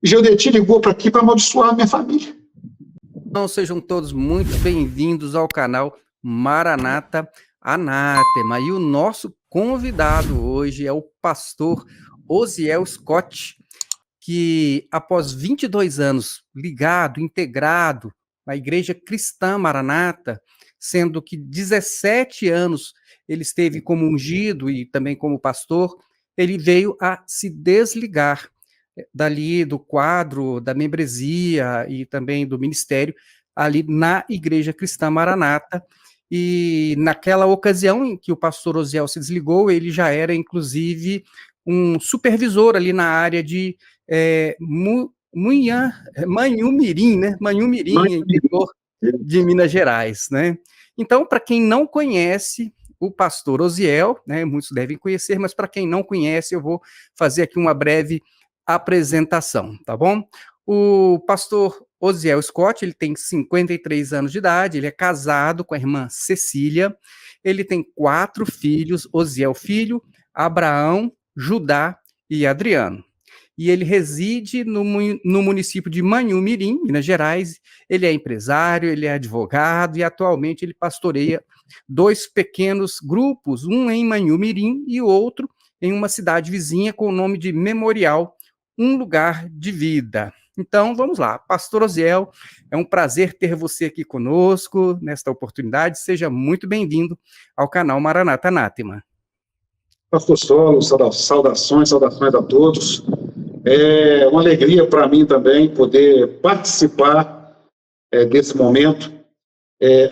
Geodeti ligou para aqui para amaldiçoar a minha família. Então, sejam todos muito bem-vindos ao canal Maranata Anátema. E o nosso convidado hoje é o pastor Osiel Scott, que após 22 anos ligado, integrado na Igreja Cristã Maranata, sendo que 17 anos ele esteve como ungido e também como pastor, ele veio a se desligar dali do quadro, da membresia e também do ministério, ali na Igreja Cristã Maranata, e naquela ocasião em que o pastor Osiel se desligou, ele já era, inclusive, um supervisor ali na área de Manhumirim, né? Manhumirim, interior de Minas Gerais, né? Então, para quem não conhece o pastor Osiel, né, muitos devem conhecer, mas para quem não conhece, eu vou fazer aqui uma breve apresentação, tá bom? O pastor Osiel Scott, ele tem 53 anos de idade, ele é casado com a irmã Cecília, ele tem 4 filhos, Osiel filho, Abraão, Judá e Adriano. E ele reside no município de Manhumirim, Minas Gerais. Ele é empresário, ele é advogado e atualmente ele pastoreia 2 pequenos grupos, um em Manhumirim e outro em uma cidade vizinha com o nome de Memorial, um lugar de vida. Então, vamos lá. Pastor Osiel, é um prazer ter você aqui conosco nesta oportunidade. Seja muito bem-vindo ao canal Maranata Anátema. Pastor Solo, saudações a todos. É uma alegria para mim também poder participar desse momento.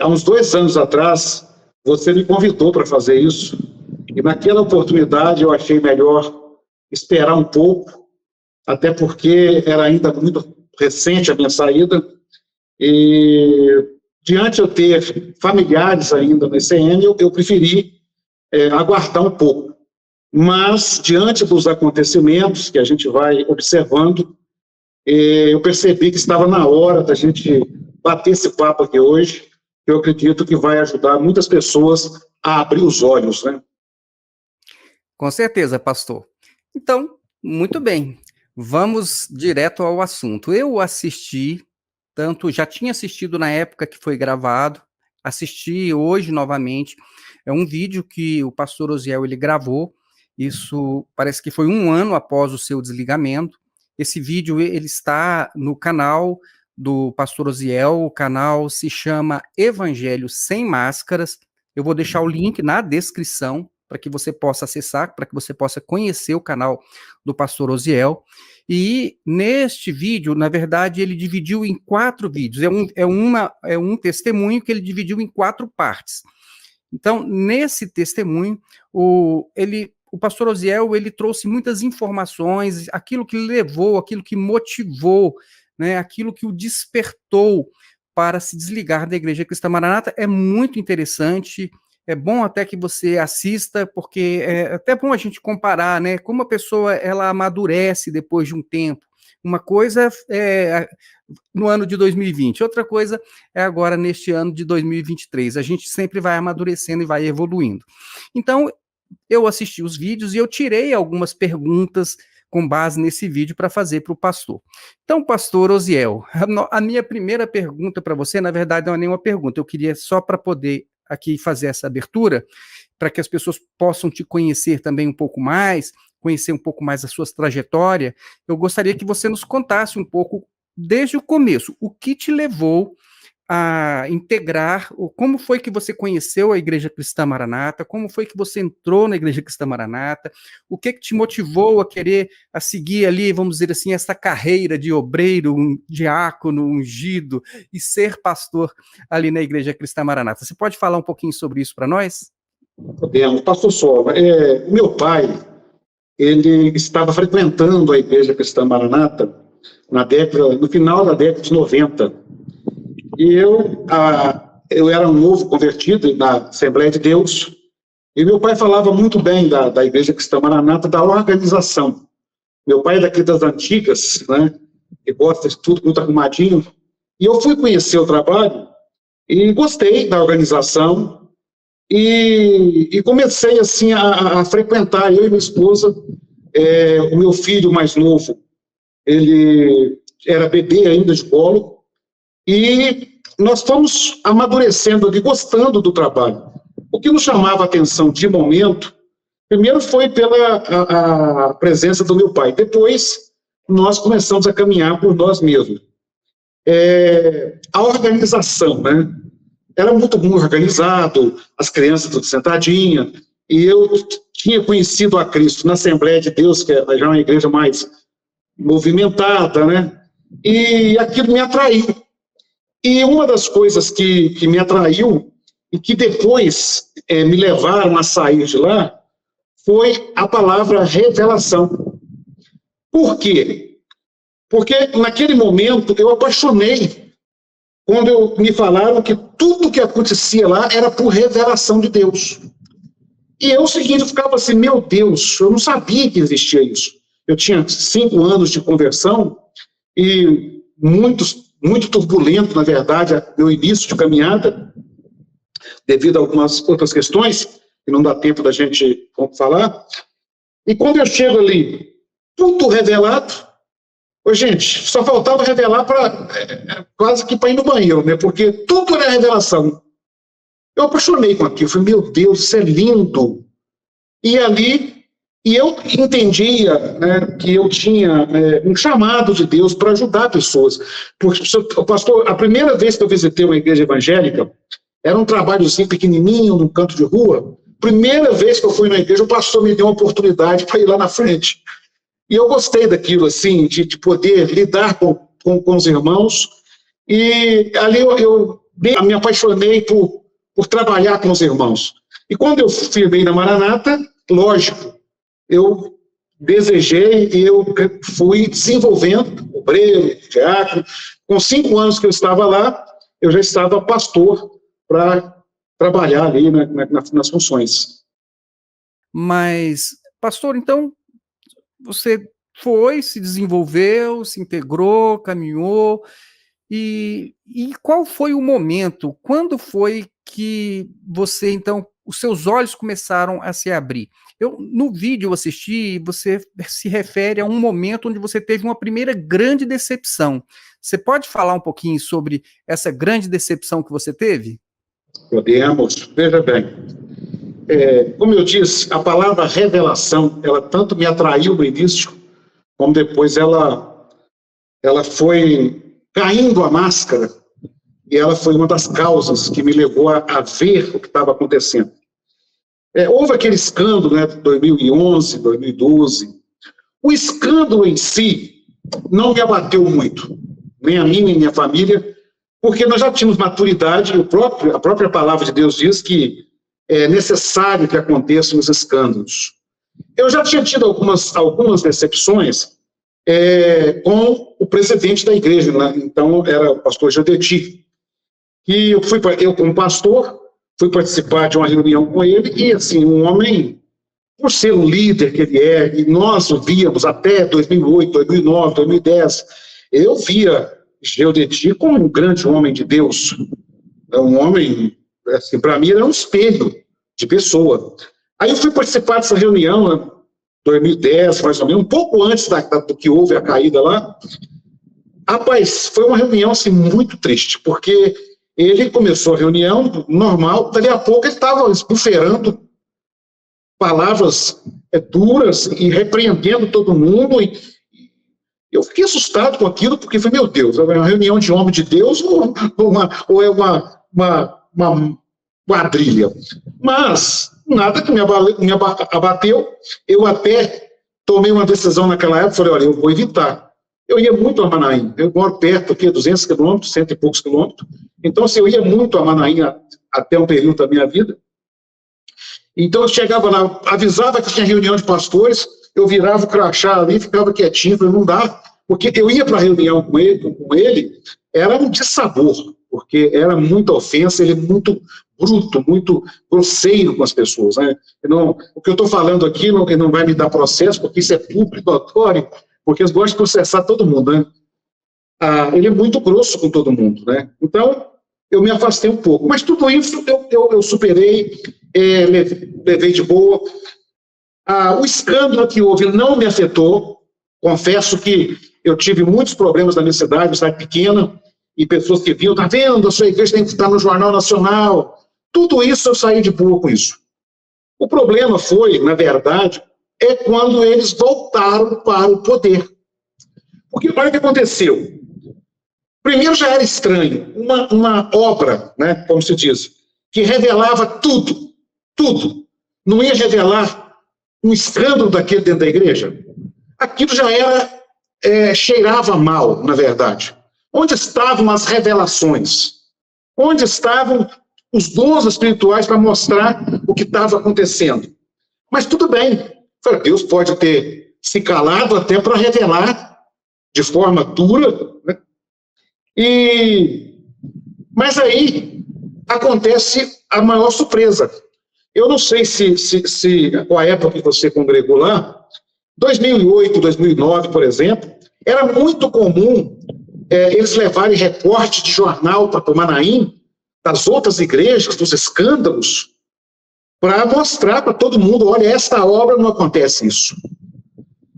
Há uns 2 anos atrás, você me convidou para fazer isso, e naquela oportunidade eu achei melhor esperar um pouco, até porque era ainda muito recente a minha saída, e diante de eu ter familiares ainda no ICN, eu preferi aguardar um pouco. Mas, diante dos acontecimentos que a gente vai observando, eu percebi que estava na hora da gente bater esse papo aqui hoje, que eu acredito que vai ajudar muitas pessoas a abrir os olhos, né? Com certeza, pastor. Então, muito bem. Vamos direto ao assunto. Eu assisti, já tinha assistido na época que foi gravado, assisti hoje novamente. É um vídeo que o pastor Osiel ele gravou. Isso parece que foi 1 ano após o seu desligamento. Esse vídeo ele está no canal do pastor Osiel, o canal se chama Evangelho Sem Máscaras. Eu vou deixar o link na descrição para que você possa acessar, para que você possa conhecer o canal do pastor Osiel. E neste vídeo, na verdade, ele dividiu em 4 vídeos. É um testemunho que ele dividiu em 4 partes. Então, nesse testemunho, o pastor Osiel, ele trouxe muitas informações, aquilo que levou, aquilo que motivou, né, aquilo que o despertou para se desligar da Igreja Cristã Maranata. É muito interessante, é bom até que você assista, porque é até bom a gente comparar, né, como a pessoa ela amadurece depois de um tempo. Uma coisa é no ano de 2020, outra coisa é agora neste ano de 2023. A gente sempre vai amadurecendo e vai evoluindo. Então, eu assisti os vídeos e eu tirei algumas perguntas com base nesse vídeo para fazer para o pastor. Então, pastor Osiel, a minha primeira pergunta para você, na verdade, não é nenhuma pergunta, eu queria só para poder aqui fazer essa abertura, para que as pessoas possam te conhecer também um pouco mais, conhecer um pouco mais a sua trajetória. Eu gostaria que você nos contasse um pouco, desde o começo, o que te levou a integrar, como foi que você conheceu a Igreja Cristã Maranata, como foi que você entrou na Igreja Cristã Maranata, o que te motivou a seguir ali, vamos dizer assim, essa carreira de obreiro, um diácono, ungido, e ser pastor ali na Igreja Cristã Maranata. Você pode falar um pouquinho sobre isso para nós? Podemos. Pastor Sola, meu pai, ele estava frequentando a Igreja Cristã Maranata no final da década de 90. E eu era um novo convertido na Assembleia de Deus, e meu pai falava muito bem da Igreja Cristã Maranata, da organização. Meu pai é daqui das antigas, né, que gosta de tudo muito arrumadinho, e eu fui conhecer o trabalho, e gostei da organização, e comecei assim a frequentar, eu e minha esposa, o meu filho mais novo, ele era bebê ainda de colo, e nós fomos amadurecendo ali, gostando do trabalho. O que nos chamava a atenção de momento, primeiro foi pela a presença do meu pai, depois nós começamos a caminhar por nós mesmos. A organização, né? Era muito bem organizado, as crianças tudo sentadinha, e eu tinha conhecido a Cristo na Assembleia de Deus, que é já uma igreja mais movimentada, né? E aquilo me atraiu. E uma das coisas que me atraiu e que depois me levaram a sair de lá foi a palavra revelação. Por quê? Porque naquele momento eu apaixonei quando me falaram que tudo que acontecia lá era por revelação de Deus. E eu, o seguinte, eu ficava assim, meu Deus, eu não sabia que existia isso. Eu tinha 5 anos de conversão e muito turbulento, na verdade, meu início de caminhada, devido a algumas outras questões, que não dá tempo da gente falar. E quando eu chego ali, tudo revelado, gente, só faltava revelar quase que para ir no banheiro, né? Porque tudo era revelação. Eu apaixonei com aquilo, falei, meu Deus, isso é lindo. E ali, eu entendia, né, que eu tinha um chamado de Deus para ajudar pessoas. Porque, pastor, a primeira vez que eu visitei uma igreja evangélica, era um trabalhozinho pequenininho, num canto de rua. Primeira vez que eu fui na igreja, o pastor me deu uma oportunidade para ir lá na frente. E eu gostei daquilo, assim, de poder lidar com os irmãos. E ali eu me apaixonei por trabalhar com os irmãos. E quando eu firmei na Maranata, lógico, eu desejei e eu fui desenvolvendo, obreiro, diácono. Com 5 anos que eu estava lá, eu já estava pastor para trabalhar ali nas funções. Mas, pastor, então, você foi, se desenvolveu, se integrou, caminhou, e qual foi o momento, quando foi que você, então, os seus olhos começaram a se abrir? No vídeo eu assisti, você se refere a um momento onde você teve uma primeira grande decepção. Você pode falar um pouquinho sobre essa grande decepção que você teve? Podemos. Veja bem, como eu disse, a palavra revelação, ela tanto me atraiu no início, como depois ela foi caindo a máscara, e ela foi uma das causas que me levou a ver o que estava acontecendo. Houve aquele escândalo, né, de 2011, 2012. O escândalo em si não me abateu muito, nem a mim, nem a minha família, porque nós já tínhamos maturidade, a própria palavra de Deus diz que é necessário que aconteçam os escândalos. Eu já tinha tido algumas decepções com o presidente da igreja, né? Então era o pastor Jadeti, e eu como pastor, fui participar de uma reunião com ele, e assim, um homem, por ser um líder que ele é, e nós o víamos até 2008, 2009, 2010, eu via Jadeti como um grande homem de Deus, um homem, assim, para mim, era um espelho de pessoa. Aí eu fui participar dessa reunião, 2010, mais ou menos, um pouco antes do que houve a caída lá. Rapaz, foi uma reunião assim, muito triste, porque ele começou a reunião normal, dali a pouco ele estava esbuferando palavras duras e repreendendo todo mundo, e eu fiquei assustado com aquilo, porque falei, meu Deus, é uma reunião de homem de Deus ou é uma quadrilha? Mas nada que me abateu. Eu até tomei uma decisão naquela época, falei, olha, eu vou evitar. Eu ia muito a Manaim, eu moro perto aqui, 200 quilômetros, 100 e poucos quilômetros, então se eu ia muito a Manaim até um período da minha vida, então eu chegava lá, avisava que tinha reunião de pastores, eu virava o crachá ali, ficava quietinho, falei, não dá, porque eu ia para a reunião com ele, era um dissabor, porque era muita ofensa, ele é muito bruto, muito grosseiro com as pessoas, né? O que eu estou falando aqui não vai me dar processo, porque isso é público, notório, porque eles gostam de processar todo mundo, né? Ele é muito grosso com todo mundo, né? Então, eu me afastei um pouco. Mas tudo isso eu superei, levei de boa. O escândalo que houve não me afetou. Confesso que Eu tive muitos problemas na minha cidade pequena, e pessoas que vinham, tá vendo, a sua igreja tem que estar no Jornal Nacional. Tudo isso eu saí de boa com isso. O problema foi, na verdade, quando eles voltaram para o poder. Porque olha o que aconteceu. Primeiro já era estranho, uma obra, né, como se diz, que revelava tudo, tudo. Não ia revelar um escândalo daquele dentro da igreja. Aquilo já era, cheirava mal, na verdade. Onde estavam as revelações? Onde estavam os dons espirituais para mostrar o que estava acontecendo? Mas tudo bem, Deus pode ter se calado até para revelar de forma dura, né? Mas aí acontece a maior surpresa. Eu não sei se com a época que você congregou lá, 2008, 2009, por exemplo, era muito comum eles levarem recorte de jornal para o Manaim, das outras igrejas, dos escândalos, para mostrar para todo mundo, olha, esta obra não acontece isso.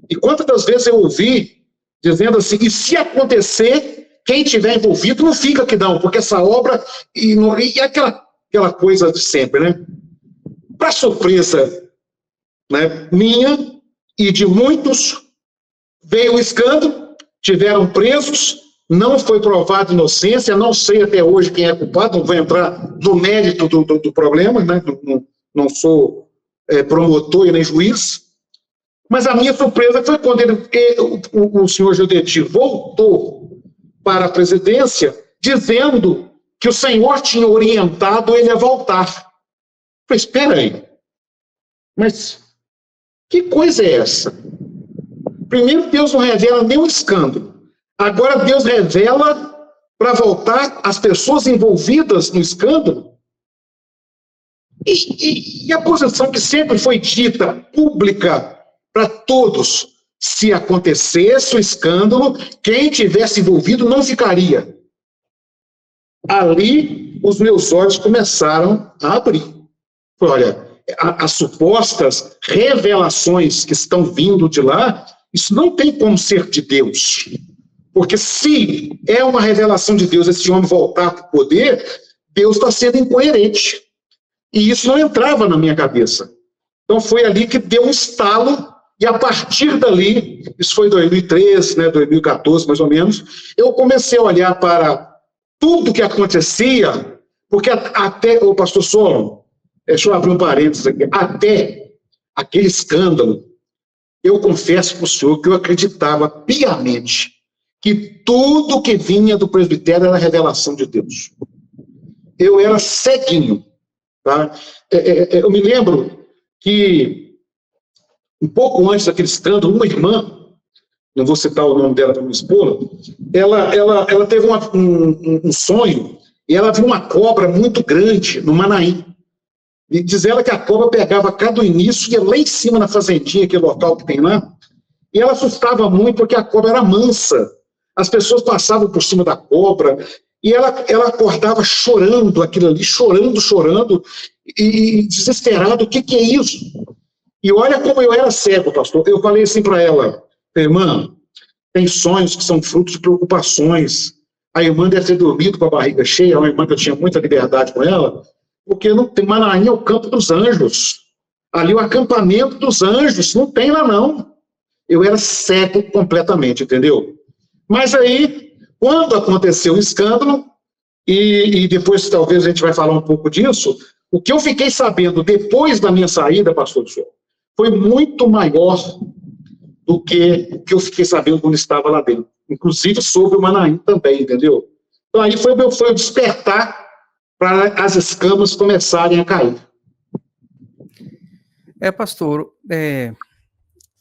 E quantas das vezes eu ouvi dizendo assim, e se acontecer, quem tiver envolvido não fica aqui não, porque essa obra, e aquela coisa de sempre, né? Para surpresa, né, minha e de muitos, veio o escândalo, tiveram presos, não foi provada inocência, não sei até hoje quem é culpado, não vou entrar no mérito do problema, né? Não sou promotor e nem juiz, mas a minha surpresa foi quando o senhor Gildeti voltou para a presidência, dizendo que o senhor tinha orientado ele a voltar. Eu falei, espera aí, mas que coisa é essa? Primeiro, Deus não revela nenhum escândalo. Agora, Deus revela para voltar as pessoas envolvidas no escândalo. E a posição que sempre foi dita, pública, para todos, se acontecesse o escândalo, quem tivesse envolvido não ficaria. Ali, os meus olhos começaram a abrir. Olha, as supostas revelações que estão vindo de lá, isso não tem como ser de Deus. Porque se é uma revelação de Deus esse homem voltar para o poder, Deus está sendo incoerente. E isso não entrava na minha cabeça. Então foi ali que deu um estalo, e a partir dali, isso foi 2013, né, 2014 mais ou menos, eu comecei a olhar para tudo que acontecia, porque até, o pastor Solon, deixa eu abrir um parênteses aqui, até aquele escândalo, eu confesso para o senhor que eu acreditava piamente que tudo que vinha do presbitério era revelação de Deus. Eu era ceguinho. Tá? Eu me lembro que, um pouco antes daquele escândalo, uma irmã, não vou citar o nome dela para não expô-la, ela teve um sonho, e ela viu uma cobra muito grande no Manaim. E diz ela que a cobra pegava cada início, ia lá em cima na fazendinha, aquele local que tem lá, e ela assustava muito porque a cobra era mansa. As pessoas passavam por cima da cobra, e ela acordava chorando, aquilo ali, chorando, e desesperado, o que é isso? E olha como eu era cego, pastor. Eu falei assim para ela, irmã, tem sonhos que são frutos de preocupações. A irmã deve ter dormido com a barriga cheia, uma irmã que eu tinha muita liberdade com ela, porque não tem, Manaim é o campo dos anjos. Ali o acampamento dos anjos, não tem lá não. Eu era cego completamente, entendeu? Mas aí, quando aconteceu o escândalo, e depois talvez a gente vai falar um pouco disso, o que eu fiquei sabendo depois da minha saída, pastor do senhor, foi muito maior do que o que eu fiquei sabendo quando estava lá dentro. Inclusive sobre o Manaim também, entendeu? Então aí foi o despertar para as escamas começarem a cair. Pastor, é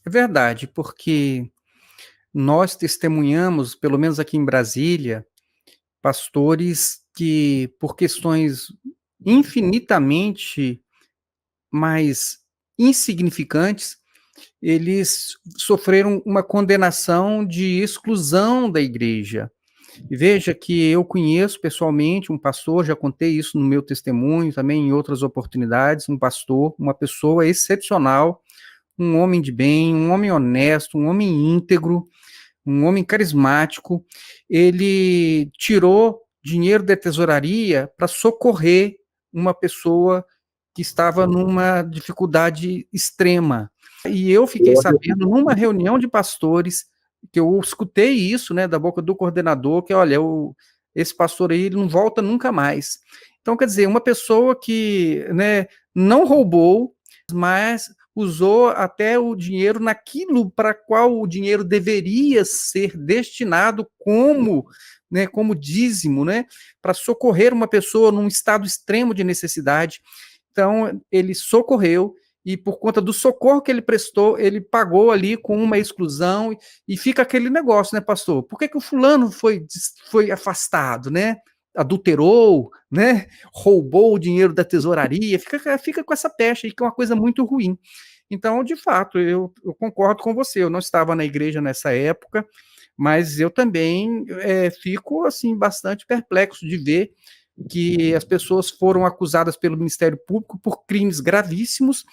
verdade, porque nós testemunhamos, pelo menos aqui em Brasília, pastores que, por questões infinitamente mais insignificantes, eles sofreram uma condenação de exclusão da igreja. E veja que eu conheço pessoalmente um pastor, já contei isso no meu testemunho, também em outras oportunidades, um pastor, uma pessoa excepcional, um homem de bem, um homem honesto, um homem íntegro, um homem carismático, ele tirou dinheiro da tesouraria para socorrer uma pessoa que estava numa dificuldade extrema. E eu fiquei sabendo, numa reunião de pastores, que eu escutei isso, né, da boca do coordenador, que, olha, esse pastor aí, ele não volta nunca mais. Então, quer dizer, uma pessoa que, né, não roubou, mas usou até o dinheiro naquilo para qual o dinheiro deveria ser destinado como, né, como dízimo, né, para socorrer uma pessoa num estado extremo de necessidade. Então, ele socorreu, e por conta do socorro que ele prestou, ele pagou ali com uma exclusão, e fica aquele negócio, né, pastor? Por que o fulano foi afastado, né? Adulterou, né? Roubou o dinheiro da tesouraria, fica com essa pecha aí, que é uma coisa muito ruim. Então, de fato, eu concordo com você, eu não estava na igreja nessa época, mas eu também fico, assim, bastante perplexo de ver que as pessoas foram acusadas pelo Ministério Público por crimes gravíssimos,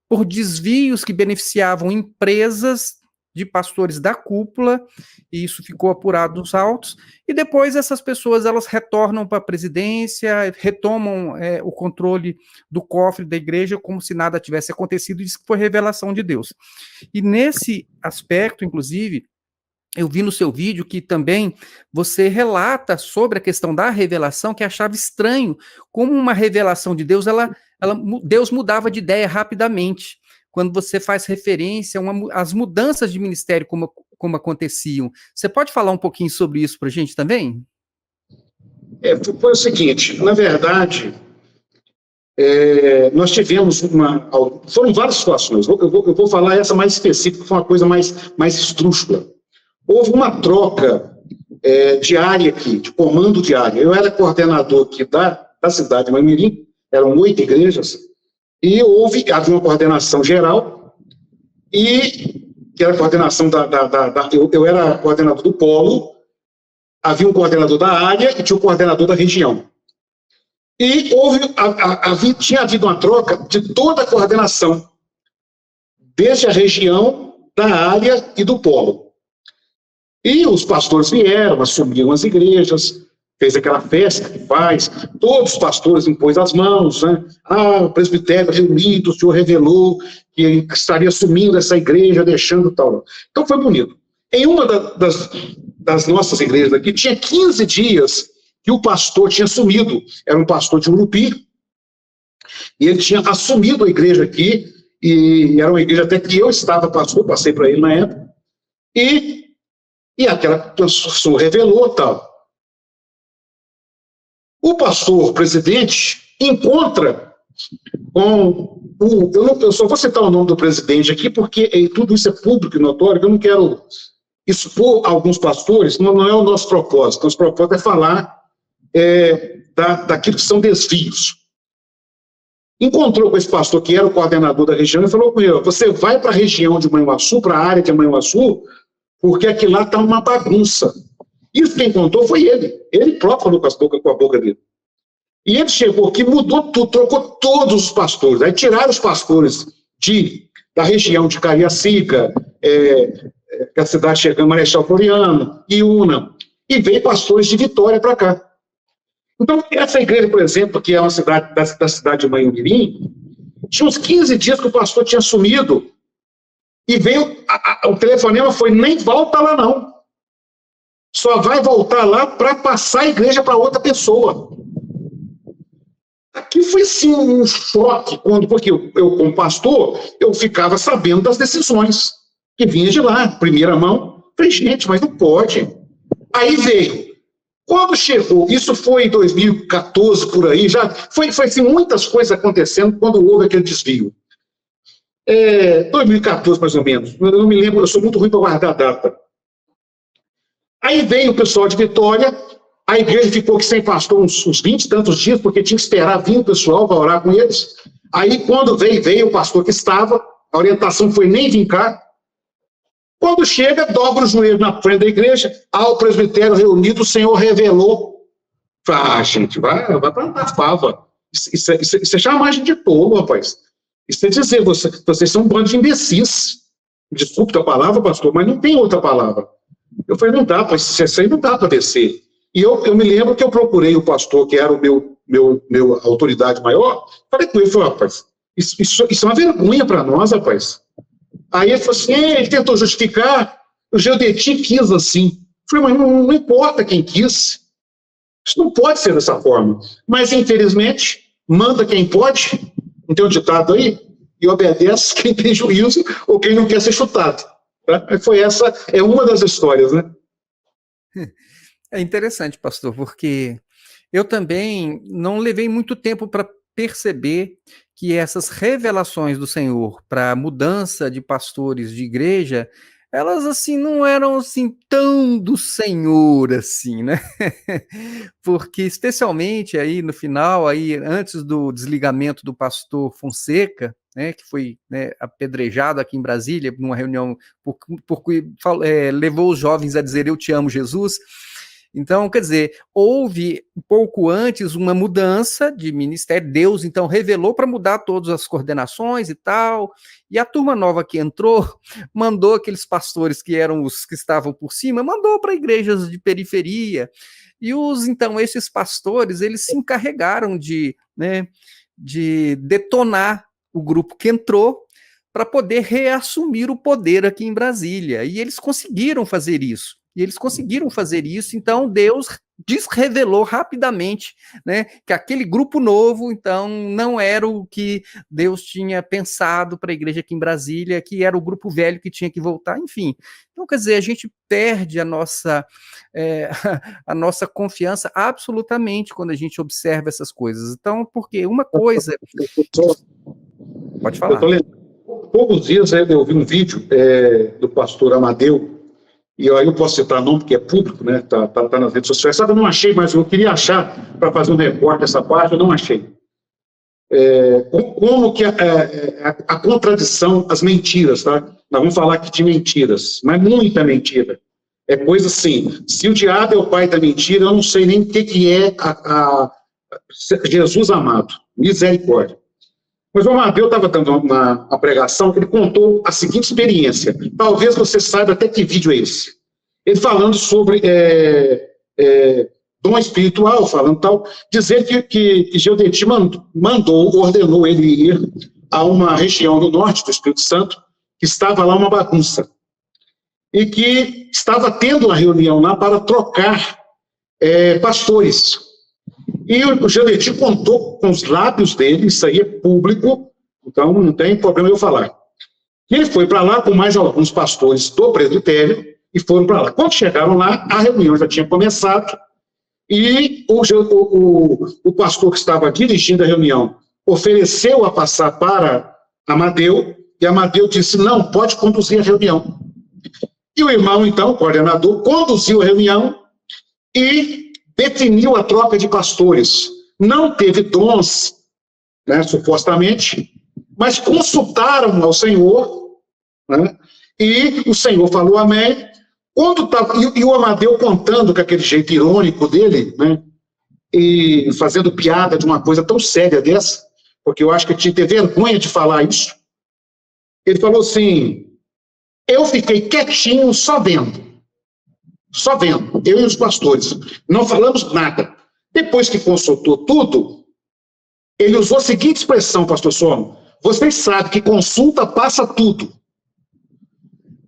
por desvios que beneficiavam empresas de pastores da cúpula, e isso ficou apurado nos autos, e depois essas pessoas, elas retornam para a presidência, retomam o controle do cofre da igreja, como se nada tivesse acontecido, e diz que foi revelação de Deus. E nesse aspecto, inclusive, eu vi no seu vídeo que também você relata sobre a questão da revelação, que achava estranho, como uma revelação de Deus, Deus mudava de ideia rapidamente, quando você faz referência às mudanças de ministério, como aconteciam. Você pode falar um pouquinho sobre isso para a gente também? Foi o seguinte, na verdade, nós tivemos foram várias situações, eu vou falar essa mais específica, foi uma coisa mais esdrúxula. Houve uma troca de área aqui, de comando de área. Eu era coordenador aqui da cidade de Mamirim, eram 8 igrejas, e havia uma coordenação geral, que era a coordenação eu era coordenador do polo, havia um coordenador da área e tinha um coordenador da região. E tinha havido uma troca de toda a coordenação, desde a região, da área e do polo. E os pastores vieram, assumiram as igrejas, fez aquela festa que faz, todos os pastores impôs as mãos, né? O presbitério reunido, o senhor revelou que estaria assumindo essa igreja, deixando tal. Então foi bonito. Em uma das nossas igrejas aqui, tinha 15 dias que o pastor tinha assumido, era um pastor de Urupi, e ele tinha assumido a igreja aqui, e era uma igreja até que eu estava pastor, passei para ele na época, e aquela pessoa revelou tal. O pastor presidente encontra com eu só vou citar o nome do presidente aqui, porque tudo isso é público e notório, eu não quero expor alguns pastores, não é o nosso propósito. Nosso propósito é falar daquilo que são desvios. Encontrou com esse pastor, que era o coordenador da região, e falou com ele: você vai para a região de Manhuaçu, para a área de Manhuaçu, porque aqui lá está uma bagunça. Isso quem contou foi ele próprio falou com a boca dele. E ele chegou aqui, mudou tudo, trocou todos os pastores, aí tiraram os pastores da região de Cariacica, que a cidade chegando, Marechal Floriano, Iuna, e veio pastores de Vitória para cá. Então, essa igreja, por exemplo, que é uma cidade da cidade de Manhumirim, tinha uns 15 dias que o pastor tinha sumido, e veio, o telefonema foi: nem volta lá não. Só vai voltar lá para passar a igreja para outra pessoa. Aqui foi, sim, um choque, porque eu, como pastor, eu ficava sabendo das decisões que vinham de lá, primeira mão. Falei: gente, mas não pode. Aí veio. Quando chegou, isso foi em 2014, por aí, já foi assim, muitas coisas acontecendo quando houve aquele desvio. 2014, mais ou menos. Eu não me lembro, eu sou muito ruim para guardar a data. Aí veio o pessoal de Vitória, a igreja ficou aqui sem pastor uns 20 e tantos dias, porque tinha que esperar vir o pessoal para orar com eles. Aí, quando veio o pastor que estava, a orientação foi: nem vir cá. Quando chega, dobra o joelho na frente da igreja, ao presbitério reunido, o Senhor revelou. Fala: gente, vai para a fava. Isso é chamagem de tolo, rapaz. Isso é dizer, vocês são um bando de imbecis. Desculpe a palavra, pastor, mas não tem outra palavra. Eu falei, não dá, isso aí não dá para descer. E eu me lembro que eu procurei o pastor, que era o meu autoridade maior, falei com ele, falei, rapaz, isso é uma vergonha para nós, rapaz. Aí ele falou assim, ele tentou justificar, o Geodetim quis assim. Eu falei, mas não importa quem quis, isso não pode ser dessa forma. Mas, infelizmente, manda quem pode, não tem um ditado aí? E obedece quem tem juízo ou quem não quer ser chutado. Tá? Essa é uma das histórias, né? É interessante, pastor, porque eu também não levei muito tempo para perceber que essas revelações do Senhor para a mudança de pastores de igreja, elas assim não eram assim tão do Senhor assim, né? Porque especialmente aí no final, aí antes do desligamento do pastor Fonseca, né, que foi, né, apedrejado aqui em Brasília numa reunião porque levou os jovens a dizer eu te amo, Jesus. Então, quer dizer, houve um pouco antes uma mudança de ministério, Deus então revelou para mudar todas as coordenações e tal, e a turma nova que entrou, mandou aqueles pastores que eram os que estavam por cima, mandou para igrejas de periferia, e então esses pastores, eles se encarregaram de detonar o grupo que entrou, para poder reassumir o poder aqui em Brasília, e eles conseguiram fazer isso. Então Deus desrevelou rapidamente, né, que aquele grupo novo, então, não era o que Deus tinha pensado para a igreja aqui em Brasília, que era o grupo velho que tinha que voltar, enfim. Então, quer dizer, a gente perde a nossa confiança absolutamente quando a gente observa essas coisas. Então, porque uma coisa... Pode falar. Poucos dias eu ouvi um vídeo do pastor Amadeu, e aí eu posso citar nome porque é público, né? Tá nas redes sociais. Sabe, eu não achei, mas eu queria achar para fazer um recorte dessa parte, eu não achei. Como que a contradição, as mentiras, tá? Nós vamos falar aqui de mentiras, mas muita mentira. É coisa assim, se o diabo é o pai da mentira, eu não sei nem o que é Jesus amado, misericórdia. Mas o Amadeu estava dando uma pregação que ele contou a seguinte experiência. Talvez você saiba até que vídeo é esse. Ele falando sobre dom espiritual, falando tal, dizer que Geodetim ordenou ele ir a uma região do norte do Espírito Santo, que estava lá uma bagunça. E que estava tendo uma reunião lá para trocar pastores. E o Geodetim contou com os lábios dele, isso aí é público, então não tem problema eu falar. Ele foi para lá com mais alguns pastores do presbitério e foram para lá. Quando chegaram lá, a reunião já tinha começado e o pastor que estava dirigindo a reunião ofereceu a passar para Amadeu e Amadeu disse, não, pode conduzir a reunião. E o irmão, então, o coordenador, conduziu a reunião e definiu a troca de pastores. Não teve dons, né, supostamente, mas consultaram ao Senhor, né, e o Senhor falou amém. E o Amadeu contando com aquele jeito irônico dele, né, e fazendo piada de uma coisa tão séria dessa, porque eu acho que tinha que ter vergonha de falar isso. Ele falou assim, eu fiquei quietinho só vendo, eu e os pastores, não falamos nada. Depois que consultou tudo, ele usou a seguinte expressão, pastor Somo, vocês sabem que consulta passa tudo.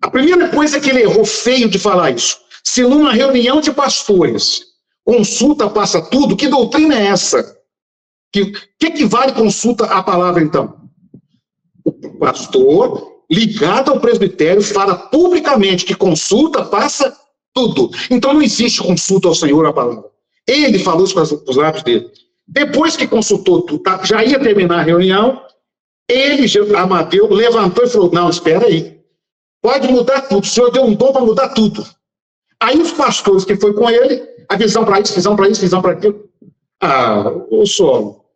A primeira coisa que ele errou feio de falar isso, se numa reunião de pastores, consulta passa tudo, que doutrina é essa? Que vale consulta a palavra, então? O pastor, ligado ao presbitério, fala publicamente que consulta passa tudo. Então não existe consulta ao Senhor a palavra. Ele falou isso com os lábios dele. Depois que consultou tudo, já ia terminar a reunião, ele, Amadeu, levantou e falou, não, espera aí. Pode mudar tudo, o Senhor deu um dom para mudar tudo. Aí os pastores que foi com ele, a visão para isso, visão para aquilo. Ô Solo,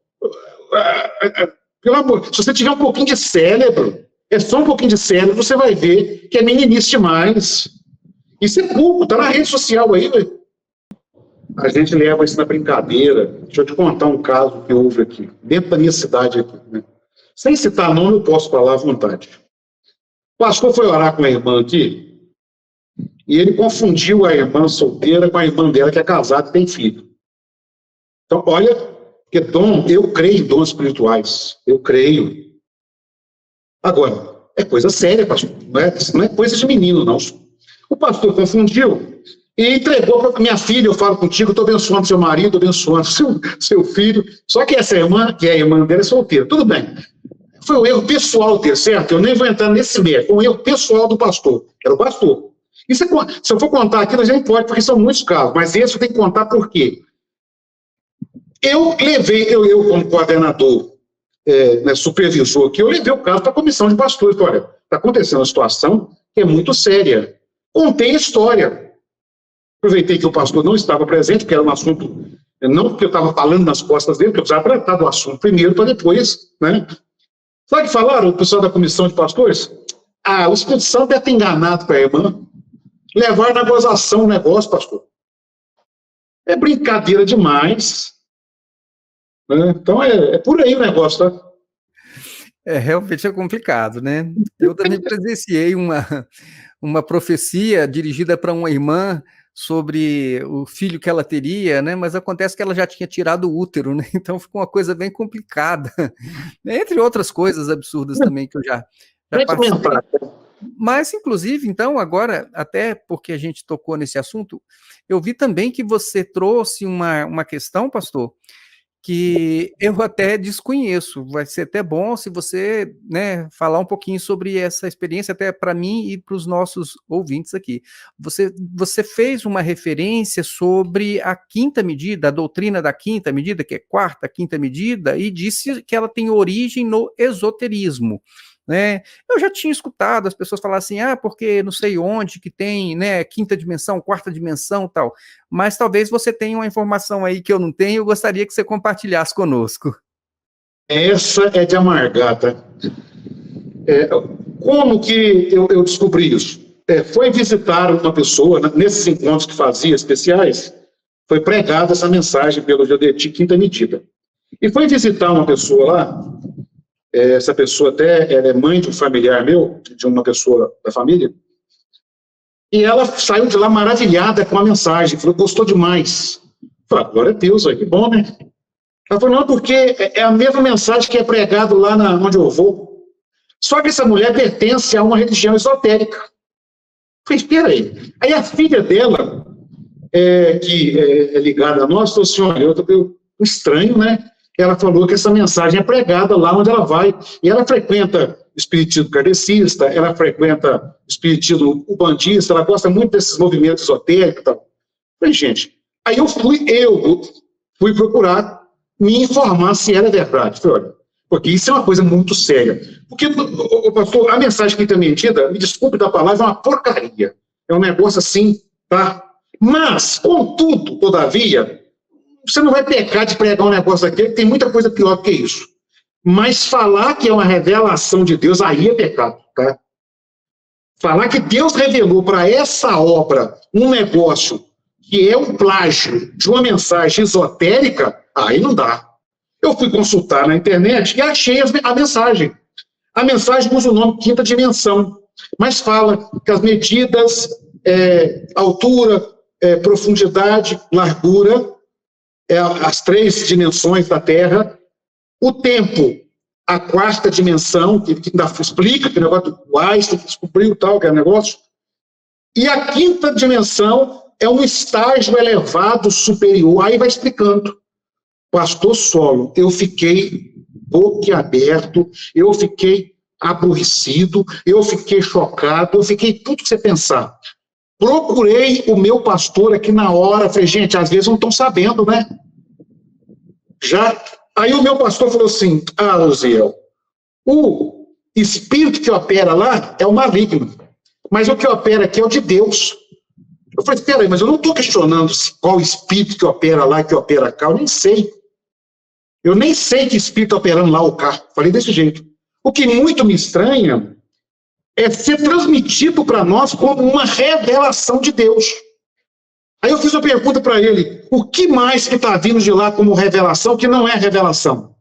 pelo amor, se você tiver um pouquinho de cérebro, é só um pouquinho de cérebro, você vai ver que é meninice demais. Isso é pouco, tá na rede social aí, velho. A gente leva isso na brincadeira. Deixa eu te contar um caso que houve aqui, dentro da minha cidade aqui, né? Sem citar nome, eu posso falar à vontade. O pastor foi orar com a irmã aqui, e ele confundiu a irmã solteira com a irmã dela, que é casada e tem filho. Então, olha, que eu creio em dons espirituais, eu creio. Agora, é coisa séria, pastor, não é coisa de menino, não. O pastor confundiu e entregou para minha filha, eu falo contigo, estou abençoando seu marido, abençoando seu filho, só que essa irmã, que é a irmã dela, é solteira. Tudo bem. Foi um erro pessoal dele, certo? Eu nem vou entrar nesse mérito. Foi um erro pessoal do pastor. Era o pastor. E se eu for contar aqui, a gente pode, porque são muitos casos, mas esse eu tenho que contar por quê. Eu como coordenador, supervisor aqui, eu levei o caso para a comissão de pastores. Olha, está acontecendo uma situação que é muito séria. Contei a história. Aproveitei que o pastor não estava presente, porque era um assunto, não porque eu estava falando nas costas dele, porque eu precisava tratar do assunto primeiro, para depois, né? Sabe o que falaram, o pessoal da comissão de pastores? O Espírito Santo deve ter enganado para a irmã. Levar na gozação o negócio, pastor. É brincadeira demais. Né? Então, é por aí o negócio, tá? Realmente é complicado, né? Eu também presenciei uma profecia dirigida para uma irmã sobre o filho que ela teria, né? Mas acontece que ela já tinha tirado o útero, né? Então ficou uma coisa bem complicada, entre outras coisas absurdas também que eu já participei. Mas, inclusive, então, agora, até porque a gente tocou nesse assunto, eu vi também que você trouxe uma questão, pastor, que eu até desconheço. Vai ser até bom se você, né, falar um pouquinho sobre essa experiência, até para mim e para os nossos ouvintes aqui. Você fez uma referência sobre a quinta medida, a doutrina da quinta medida, que é quarta, quinta medida, e disse que ela tem origem no esoterismo. Né? Eu já tinha escutado as pessoas falar assim, porque não sei onde que tem, né, quinta dimensão, quarta dimensão, tal, mas talvez você tenha uma informação aí que eu não tenho, eu gostaria que você compartilhasse conosco. Essa é de amargar, tá? Como que eu descobri isso? Foi visitar uma pessoa, nesses encontros que fazia especiais, foi pregada essa mensagem pelo Jodeti Quinta Medida. E foi visitar uma pessoa lá, essa pessoa até é mãe de um familiar meu, de uma pessoa da família, e ela saiu de lá maravilhada com a mensagem, falou, gostou demais. Falei, glória a Deus, que bom, né? Ela falou, não, porque é a mesma mensagem que é pregado lá onde eu vou. Só que essa mulher pertence a uma religião esotérica. Falei, espera aí. Aí a filha dela, que é ligada a nós, falou assim, olha, eu estranho, né? Ela falou que essa mensagem é pregada lá onde ela vai. E ela frequenta o espiritismo kardecista, ela frequenta o espiritismo ubandista, ela gosta muito desses movimentos esotéricos e tal. Falei, gente, aí eu fui procurar me informar se era verdade. Falei, olha, porque isso é uma coisa muito séria. Porque, pastor, a mensagem que tem mentira, me desculpe da palavra, é uma porcaria. É um negócio assim, tá? Mas, contudo, todavia, você não vai pecar de pregar um negócio daquele, tem muita coisa pior do que isso. Mas falar que é uma revelação de Deus, aí é pecado, tá? Falar que Deus revelou para essa obra um negócio que é um plágio de uma mensagem esotérica, aí não dá. Eu fui consultar na internet e achei a mensagem. A mensagem usa o nome quinta dimensão, mas fala que as medidas, altura, profundidade, largura, as 3 dimensões da Terra, o tempo, a quarta dimensão, que ainda explica que o negócio do Einstein descobriu tal, que é o negócio, e a quinta dimensão é um estágio elevado superior, aí vai explicando. Pastor Solo, eu fiquei boquiaberto, eu fiquei aborrecido, eu fiquei chocado, eu fiquei tudo que você pensar. Procurei o meu pastor aqui na hora, falei, gente, às vezes não estão sabendo, né? Aí o meu pastor falou assim, Uziel, o espírito que opera lá é o maligno, mas o que opera aqui é o de Deus. Eu falei, espera aí, mas eu não estou questionando qual espírito que opera lá e que opera cá, eu nem sei. Eu nem sei que espírito está operando lá ou cá. Falei desse jeito. O que muito me estranha é ser transmitido para nós como uma revelação de Deus. Aí eu fiz uma pergunta para ele, o que mais que está vindo de lá como revelação que não é revelação?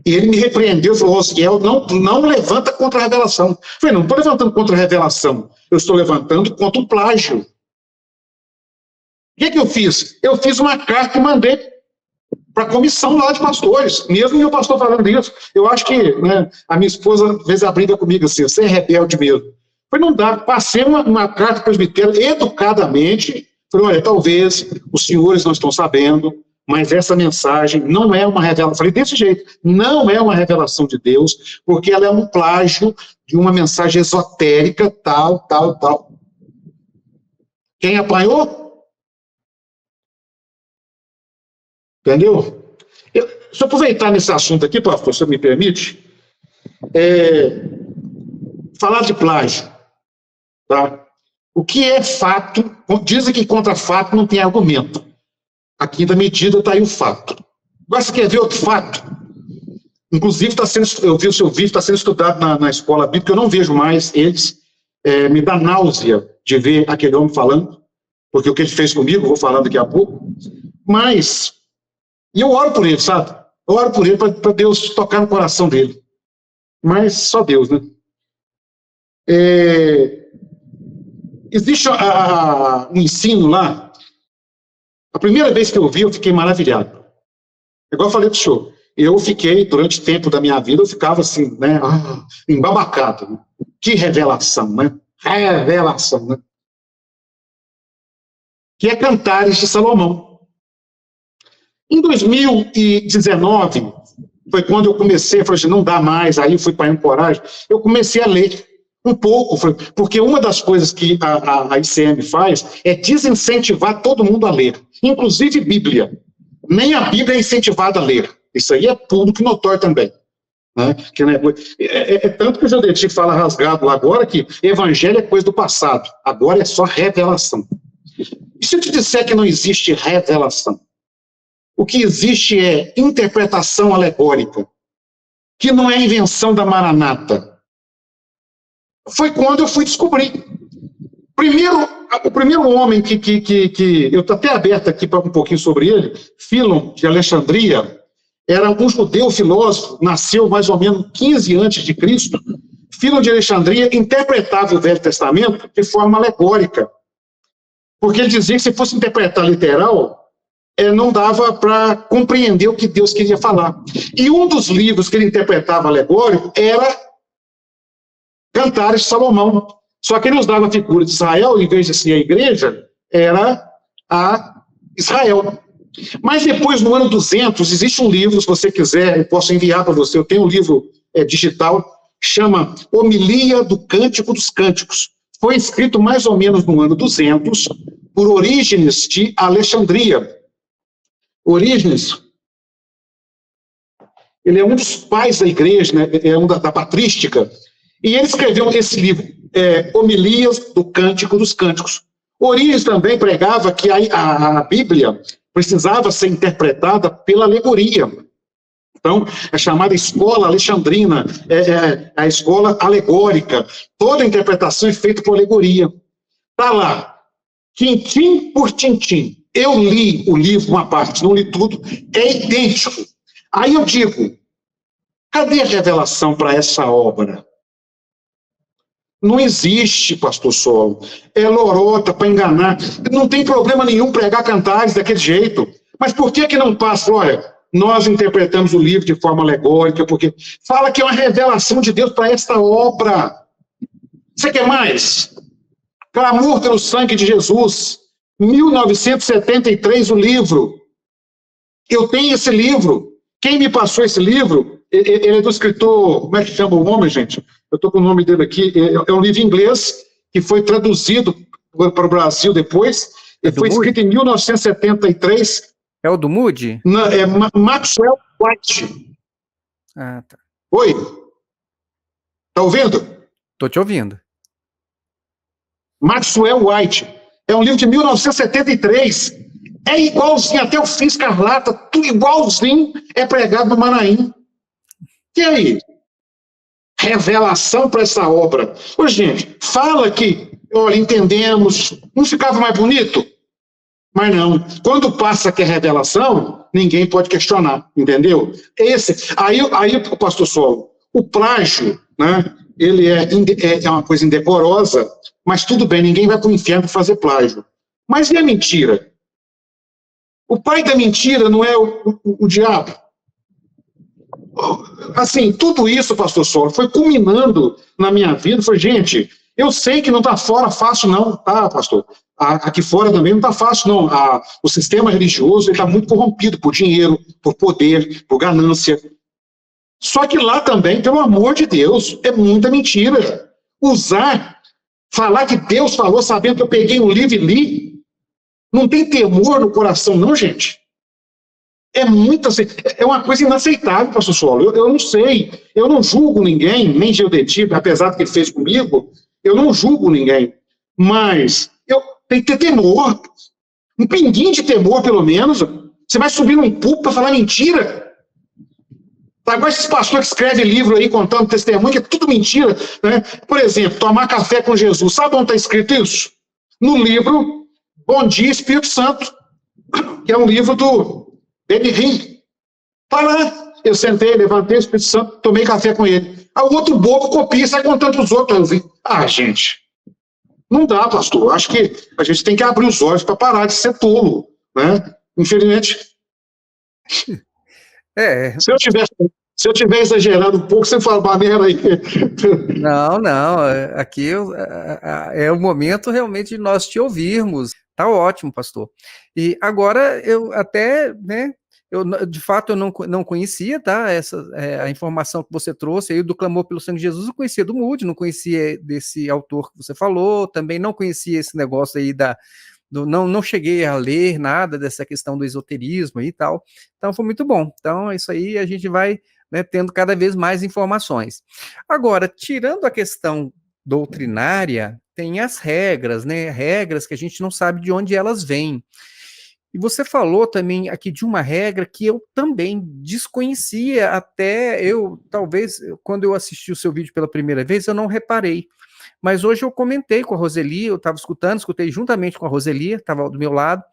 E ele me repreendeu e falou, Rosiel, não levanta contra a revelação. Eu falei, não estou levantando contra a revelação, eu estou levantando contra o plágio. O que eu fiz? Eu fiz uma carta e mandei para a comissão lá de pastores, mesmo meu pastor falando isso. Eu acho que, né, a minha esposa às vezes briga comigo assim, você é rebelde mesmo. Falei, não dá, passei uma carta para o presbitério educadamente, falei, olha, talvez os senhores não estão sabendo, mas essa mensagem não é uma revelação, falei desse jeito, não é uma revelação de Deus, porque ela é um plágio de uma mensagem esotérica, tal. Quem apanhou? Entendeu? Deixa eu aproveitar nesse assunto aqui, pastor, se me permite, falar de plágio. Tá? O que é fato? Dizem que contra fato não tem argumento. A quinta medida está aí o fato. Agora você quer ver outro fato? Inclusive, eu vi o seu vídeo, está sendo estudado na escola bíblica, eu não vejo mais eles. Me dá náusea de ver aquele homem falando, porque o que ele fez comigo, vou falar daqui a pouco. Mas, e eu oro por ele, sabe? Eu oro por ele para Deus tocar no coração dele. Mas só Deus, né? Existe um ensino lá. A primeira vez que eu vi, eu fiquei maravilhado. Igual eu falei para o senhor, eu fiquei, durante o tempo da minha vida, eu ficava assim, né, embabacado. Né? Que revelação, né? Revelação, né? Que é Cantares de Salomão. Em 2019, foi quando eu comecei, falei assim, não dá mais, aí eu fui para a Coragem, eu comecei a ler um pouco, porque uma das coisas que a ICM faz é desincentivar todo mundo a ler, inclusive Bíblia. Nem a Bíblia é incentivada a ler. Isso aí é público e notório também. Né? Que, né, tanto que o Judeti fala rasgado lá agora que evangelho é coisa do passado, agora é só revelação. E se eu te disser que não existe revelação? O que existe é interpretação alegórica, que não é invenção da Maranata. Foi quando eu fui descobrir. O primeiro homem que eu estou até aberto aqui para um pouquinho sobre ele, Filon de Alexandria, era um judeu filósofo, nasceu mais ou menos 15 antes de Cristo. Filon de Alexandria interpretava o Velho Testamento de forma alegórica, porque ele dizia que se fosse interpretar literal, não dava para compreender o que Deus queria falar. E um dos livros que ele interpretava alegórico era Cantares de Salomão. Só que ele usava a figura de Israel, em vez de ser a igreja, era a Israel. Mas depois, no ano 200, existe um livro, se você quiser, eu posso enviar para você, eu tenho um livro digital, chama Homilia do Cântico dos Cânticos. Foi escrito mais ou menos no ano 200, por Orígenes de Alexandria. Orígenes, ele é um dos pais da igreja, né? É um da patrística, e ele escreveu esse livro, Homilias do Cântico dos Cânticos. Orígenes também pregava que a Bíblia precisava ser interpretada pela alegoria. Então, é chamada escola alexandrina, a escola alegórica. Toda a interpretação é feita por alegoria. Está lá, tintim por tintim. Eu li o livro, uma parte, não li tudo, é idêntico. Aí eu digo, cadê a revelação para essa obra? Não existe, pastor Solo. É lorota para enganar. Não tem problema nenhum pregar Cantares daquele jeito. Mas por que não passa? Olha, nós interpretamos o livro de forma alegórica, porque fala que é uma revelação de Deus para esta obra. Você quer mais? Clamor pelo sangue de Jesus. 1973, o livro. Eu tenho esse livro. Quem me passou esse livro, ele é do escritor, como é que chama o homem, gente? Eu estou com o nome dele aqui, é um livro em inglês, que foi traduzido para o Brasil depois, e foi escrito em 1973. É o do Moody? Não, é Maxwell White. Ah, tá. Oi? Tá ouvindo? Estou te ouvindo. Maxwell White. É um livro de 1973. É igualzinho, até o Fio Escarlata, tudo igualzinho, é pregado no Manaim. E aí? Revelação para essa obra. Ô, gente, fala que, olha, entendemos, não ficava mais bonito? Mas não, quando passa que é revelação, ninguém pode questionar, entendeu? Aí o pastor Saulo, o plágio, né, ele é uma coisa indecorosa, mas tudo bem, ninguém vai para o inferno fazer plágio. Mas e a mentira? O pai da mentira não é o diabo? Assim, tudo isso, pastor Saulo, foi culminando na minha vida. Foi, gente, eu sei que não está fora fácil não, tá, pastor? Aqui fora também não está fácil não. O sistema religioso está muito corrompido por dinheiro, por poder, por ganância. Só que lá também, pelo amor de Deus, é muita mentira. Falar que Deus falou sabendo que eu peguei um livro e li, não tem temor no coração não, gente. É uma coisa inaceitável, pastor Saulo. Eu não sei, eu não julgo ninguém, nem Geodetic, apesar do que ele fez comigo, eu não julgo ninguém, mas eu tenho que ter temor, um pinguinho de temor, pelo menos. Você vai subir num púlpito para falar mentira? Agora esses pastores que escrevem livro aí contando testemunho, que é tudo mentira, né? Por exemplo, tomar café com Jesus, sabe onde está escrito isso? No livro Bom Dia, Espírito Santo, que é um livro do Benihim. Está lá, eu sentei, levantei o Espírito Santo, tomei café com ele. Aí o outro bobo copia e sai contando para os outros. Gente, não dá, pastor. Acho que a gente tem que abrir os olhos para parar de ser tolo, né? Infelizmente. Se eu tiver exagerado um pouco, você fala merda aí. Não. Aqui é o momento realmente de nós te ouvirmos. Tá ótimo, pastor. E agora eu até, né? De fato, eu não conhecia, tá? A informação que você trouxe aí do clamor pelo sangue de Jesus, eu conhecia do Moody, não conhecia desse autor que você falou, também não conhecia esse negócio aí não cheguei a ler nada dessa questão do esoterismo e tal, então foi muito bom. Então, isso aí a gente vai, né, tendo cada vez mais informações. Agora, tirando a questão doutrinária, tem as regras, né? Regras que a gente não sabe de onde elas vêm. E você falou também aqui de uma regra que eu também desconhecia, talvez, quando eu assisti o seu vídeo pela primeira vez, eu não reparei. Mas hoje eu comentei com a Roseli, eu estava escutei juntamente com a Roseli, estava do meu lado,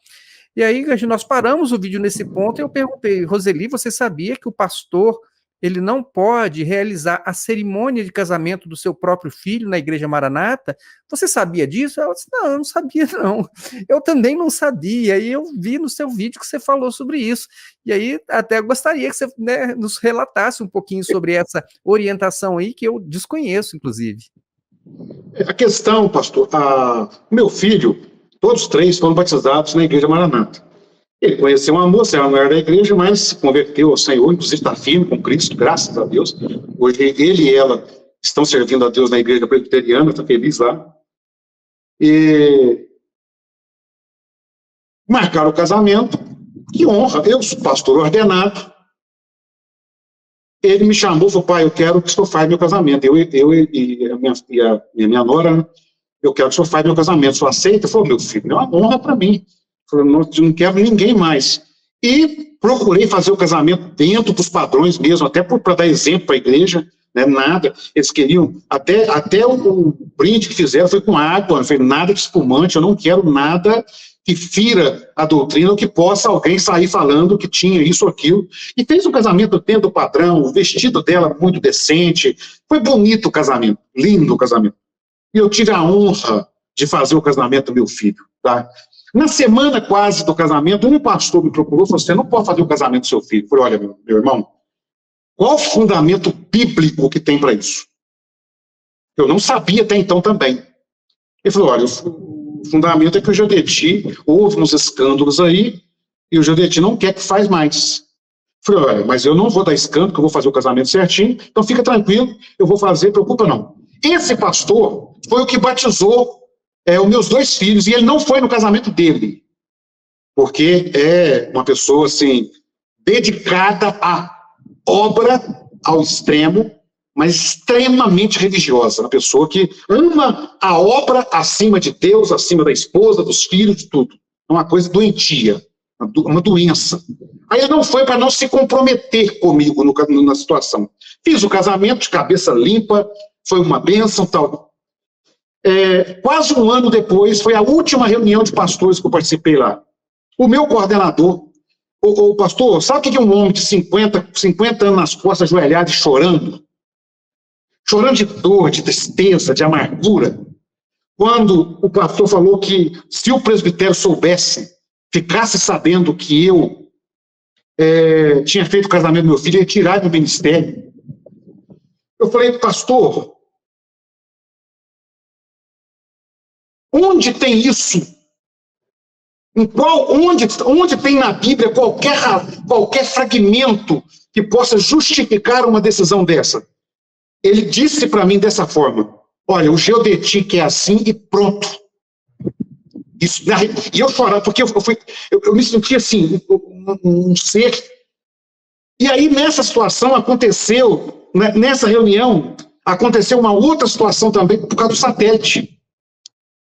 e aí nós paramos o vídeo nesse ponto e eu perguntei, Roseli, você sabia que o pastor, ele não pode realizar a cerimônia de casamento do seu próprio filho na Igreja Maranata? Você sabia disso? Ela disse, não, eu não sabia não. Eu também não sabia, e eu vi no seu vídeo que você falou sobre isso. E aí até gostaria que você, né, nos relatasse um pouquinho sobre essa orientação aí, que eu desconheço, inclusive. A questão, pastor, meu filho, todos três foram batizados na Igreja Maranata. Ele conheceu uma moça, ela não era da igreja, mas se converteu ao Senhor, inclusive está firme com Cristo, graças a Deus. Hoje ele e ela estão servindo a Deus na igreja presbiteriana, está feliz lá. E marcaram o casamento, que honra, eu sou pastor ordenado. Ele me chamou e falou, pai, eu quero que o senhor faça meu casamento. Eu e a minha nora, eu quero que o senhor faça meu casamento. O senhor aceita? Eu falei, meu filho, é uma honra para mim. Eu não quero ninguém mais. E procurei fazer o casamento dentro dos padrões mesmo, até para dar exemplo para a igreja, né, nada. Eles queriam, até o brinde que fizeram foi com água, não foi nada de espumante, eu não quero nada que fira a doutrina, ou que possa alguém sair falando que tinha isso ou aquilo. E fez um casamento dentro do padrão, o vestido dela muito decente, foi bonito o casamento, lindo o casamento. E eu tive a honra de fazer o casamento do meu filho, tá? Na semana quase do casamento, um pastor me procurou e falou, você não pode fazer o casamento do seu filho. Eu falei, olha, meu irmão, qual o fundamento bíblico que tem para isso? Eu não sabia até então também. Ele falou, olha, o fundamento é que o Geodetic, houve uns escândalos aí, e o Geodetic não quer que faz mais. Eu falei, olha, mas eu não vou dar escândalo, que eu vou fazer o casamento certinho, então fica tranquilo, eu vou fazer, preocupa não. Esse pastor foi o que batizou os meus dois filhos, e ele não foi no casamento dele, porque é uma pessoa, assim, dedicada à obra ao extremo, mas extremamente religiosa, uma pessoa que ama a obra acima de Deus, acima da esposa, dos filhos, de tudo. É uma coisa doentia, uma doença. Aí ele não foi para não se comprometer comigo na situação. Fiz o casamento de cabeça limpa, foi uma bênção, tal. Quase um ano depois, foi a última reunião de pastores que eu participei lá. O meu coordenador, o pastor, sabe o que é um homem de 50 anos nas costas, ajoelhado e chorando? Chorando de dor, de tristeza, de amargura. Quando o pastor falou que se o presbitério soubesse, ficasse sabendo que eu tinha feito o casamento do meu filho, ia tirar do ministério. Eu falei, pastor, onde tem isso? Onde tem na Bíblia qualquer fragmento que possa justificar uma decisão dessa? Ele disse para mim dessa forma, olha, o geodetic é assim e pronto. Isso, e eu chorava, porque eu me sentia assim, um ser. E aí, nessa situação, aconteceu, nessa reunião, aconteceu uma outra situação também, por causa do satélite.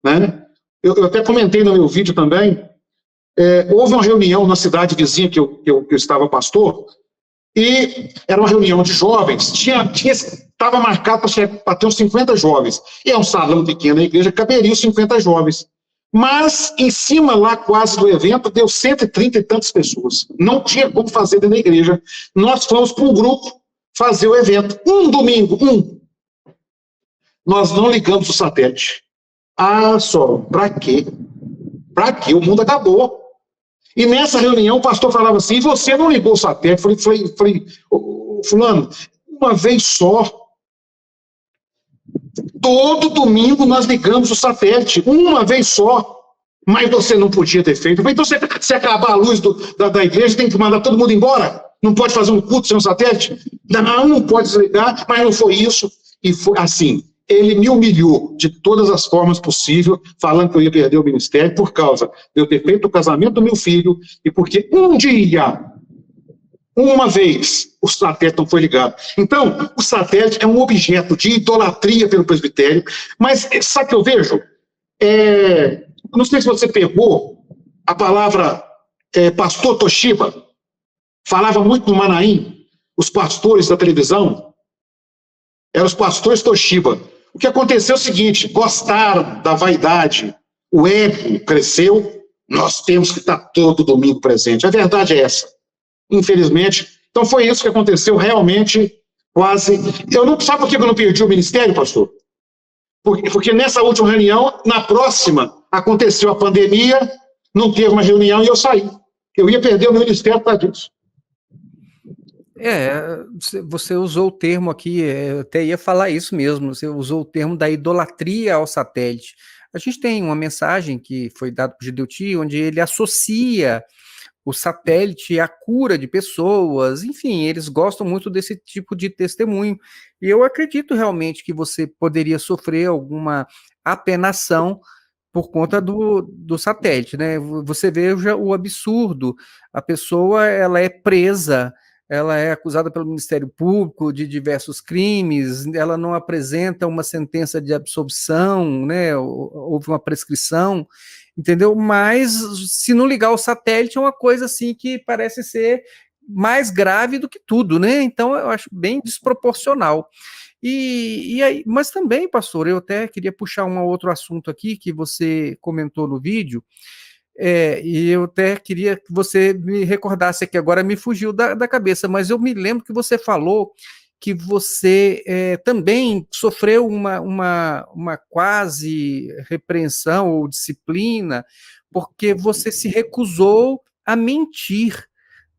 Né? Eu até comentei no meu vídeo também, houve uma reunião na cidade vizinha que eu estava pastor, e era uma reunião de jovens, estava marcado para ter uns 50 jovens, e é um salão pequeno, a igreja caberia os 50 jovens. Mas, em cima lá quase do evento, deu 130 e tantas pessoas. Não tinha como fazer dentro da igreja. Nós fomos para um grupo fazer o evento. Um domingo. Nós não ligamos o satélite. Ah, só, para quê? Para quê? O mundo acabou. E nessa reunião o pastor falava assim, e você não ligou o satélite? Falei, fulano, uma vez só. Todo domingo nós ligamos o satélite, uma vez só, mas você não podia ter feito. Então, se acabar a luz da igreja, tem que mandar todo mundo embora? Não pode fazer um culto sem um satélite? Não pode desligar, mas não foi isso. E foi assim, ele me humilhou de todas as formas possíveis, falando que eu ia perder o ministério por causa de eu ter feito o casamento do meu filho, e porque um dia, uma vez, o satélite não foi ligado. Então, o satélite é um objeto de idolatria pelo presbitério, mas sabe o que eu vejo? Não sei se você pegou a palavra pastor Toshiba, falava muito no Manaim, os pastores da televisão, eram os pastores Toshiba. O que aconteceu é o seguinte, gostaram da vaidade, o ego cresceu, nós temos que estar todo domingo presente. A verdade é essa. Infelizmente. Então foi isso que aconteceu realmente, quase. Sabe por que eu não perdi o ministério, pastor? Porque nessa última reunião, na próxima, aconteceu a pandemia, não teve uma reunião e eu saí. Eu ia perder o meu ministério por causa disso. Você usou o termo aqui, eu até ia falar isso mesmo, você usou o termo da idolatria ao satélite. A gente tem uma mensagem que foi dada por Gideuti, onde ele associa o satélite à cura de pessoas, enfim, eles gostam muito desse tipo de testemunho, e eu acredito realmente que você poderia sofrer alguma apenação por conta do satélite, né? Você veja o absurdo, a pessoa, ela é presa, ela é acusada pelo Ministério Público de diversos crimes, ela não apresenta uma sentença de absolvição, né? Houve uma prescrição, entendeu? Mas se não ligar o satélite é uma coisa assim que parece ser mais grave do que tudo, né? Então eu acho bem desproporcional. E aí, mas também, pastor, eu até queria puxar um outro assunto aqui que você comentou no vídeo, e eu até queria que você me recordasse aqui, agora me fugiu da cabeça, mas eu me lembro que você falou que você também sofreu uma quase repreensão ou disciplina, porque você se recusou a mentir,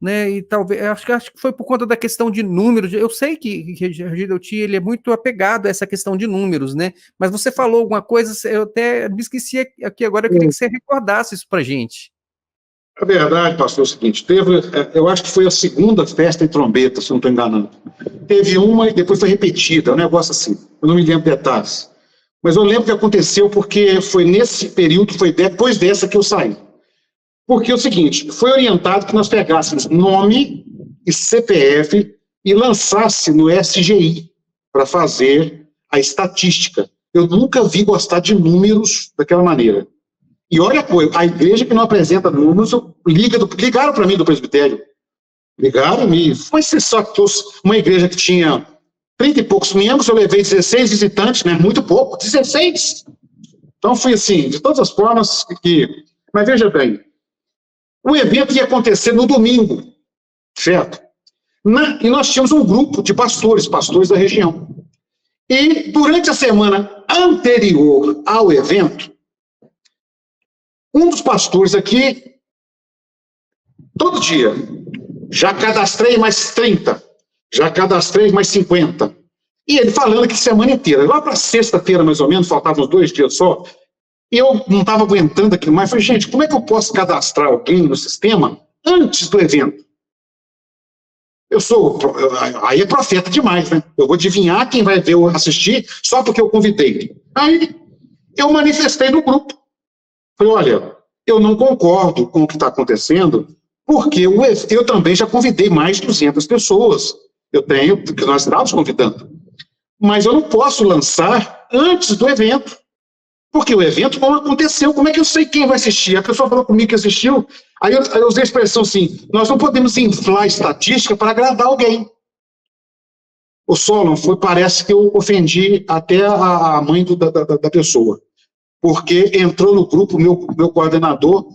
né? E talvez, acho que foi por conta da questão de números. Eu sei que Gideuti, ele é muito apegado a essa questão de números, né? Mas você falou alguma coisa, eu até me esqueci aqui agora, eu queria que você recordasse isso pra gente. A verdade, pastor, é o seguinte, eu acho que foi a segunda festa em trombeta, se não estou enganando. Teve uma e depois foi repetida, um negócio assim, eu não me lembro detalhes. Mas eu lembro que aconteceu porque foi nesse período, foi depois dessa que eu saí. Porque é o seguinte, foi orientado que nós pegássemos nome e CPF e lançasse no SGI para fazer a estatística. Eu nunca vi gostar de números daquela maneira. E olha a igreja que não apresenta números, ligaram para mim do presbitério. Ligaram-me, mas só que uma igreja que tinha 30 e poucos membros, eu levei 16 visitantes, né? Muito pouco, 16. Então foi assim, de todas as formas que... Mas veja bem, O evento ia acontecer no domingo, certo? E nós tínhamos um grupo de pastores da região. E durante a semana anterior ao evento, um dos pastores aqui, todo dia, já cadastrei mais 30, já cadastrei mais 50. E ele falando que semana inteira, lá para sexta-feira mais ou menos, faltavam uns 2 dias só, e eu não estava aguentando aquilo mais. Falei, gente, como é que eu posso cadastrar alguém no sistema antes do evento? Aí é profeta demais, né? Eu vou adivinhar quem vai ver ou assistir só porque eu convidei. Aí eu manifestei no grupo. Falei, olha, eu não concordo com o que está acontecendo, porque eu também já convidei mais de 200 pessoas. Que nós estávamos convidando. Mas eu não posso lançar antes do evento, porque o evento não aconteceu. Como é que eu sei quem vai assistir? A pessoa falou comigo que assistiu, aí eu usei a expressão assim, nós não podemos inflar a estatística para agradar alguém. O Solon, parece que eu ofendi até a mãe da pessoa, porque entrou no grupo meu coordenador,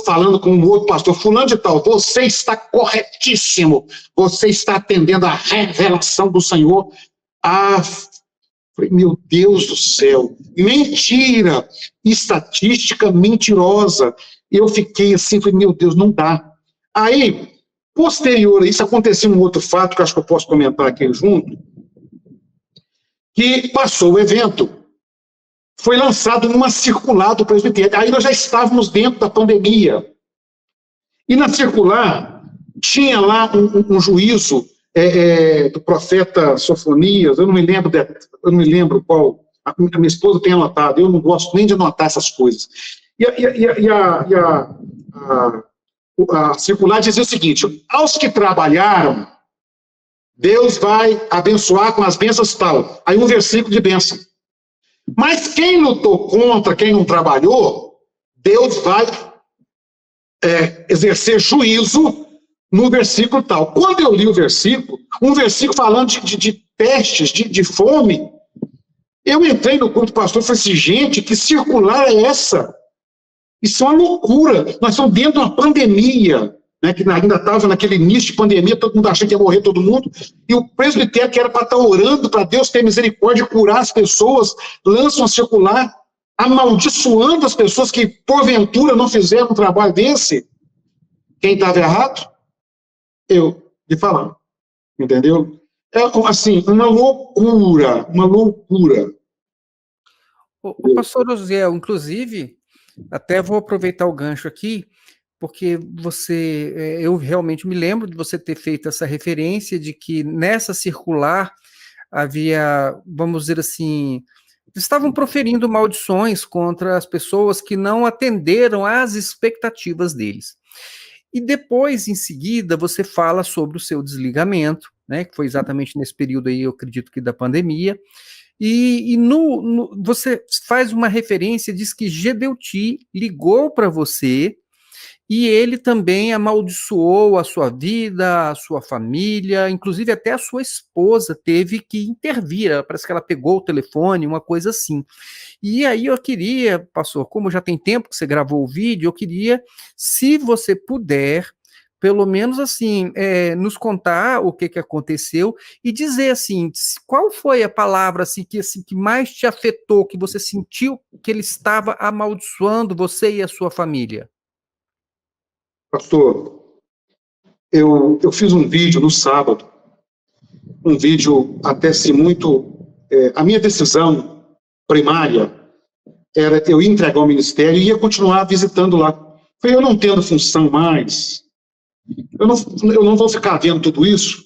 falando com um outro pastor, fulano de tal, você está corretíssimo, você está atendendo a revelação do Senhor. Falei, meu Deus do céu, mentira, estatística mentirosa. Eu fiquei assim, falei, meu Deus, não dá. Aí, posterior a isso, aconteceu um outro fato, que acho que eu posso comentar aqui junto, que passou o evento, foi lançado uma circular do presbitério. Aí nós já estávamos dentro da pandemia. E na circular, tinha lá um juízo do profeta Sofonias, eu não me lembro qual, a minha esposa tem anotado, eu não gosto nem de anotar essas coisas. A circular dizia o seguinte, aos que trabalharam, Deus vai abençoar com as bênçãos tal. Aí um versículo de bênção. Mas quem lutou contra, quem não trabalhou, Deus vai exercer juízo no versículo tal. Quando eu li o versículo, um versículo falando de testes, de fome, eu entrei no culto do pastor e falei assim, gente, que circular é essa? Isso é uma loucura. Nós estamos dentro de uma pandemia, né, que ainda estava naquele início de pandemia, todo mundo achando que ia morrer todo mundo, e o presbitério que era para estar orando, para Deus ter misericórdia e curar as pessoas, lançam a circular, amaldiçoando as pessoas que, porventura, não fizeram um trabalho desse. Quem estava errado? Eu, de falar, entendeu? É, assim, uma loucura. O pastor Osiel, inclusive, até vou aproveitar o gancho aqui, porque eu realmente me lembro de você ter feito essa referência de que nessa circular havia, vamos dizer assim, estavam proferindo maldições contra as pessoas que não atenderam às expectativas deles. E depois, em seguida, você fala sobre o seu desligamento, né, que foi exatamente nesse período aí, eu acredito que da pandemia, e você faz uma referência, diz que Gedeuti ligou para você e ele também amaldiçoou a sua vida, a sua família, inclusive até a sua esposa teve que intervir, parece que ela pegou o telefone, uma coisa assim. E aí eu queria, pastor, como já tem tempo que você gravou o vídeo, eu queria, se você puder, pelo menos assim, nos contar o que aconteceu e dizer assim, qual foi a palavra assim, que mais te afetou, que você sentiu que ele estava amaldiçoando você e a sua família? Pastor, eu fiz um vídeo no sábado, um vídeo até assim muito... a minha decisão primária era eu ia entregar ao ministério e ia continuar visitando lá. Falei, eu não tendo função mais, eu não vou ficar vendo tudo isso.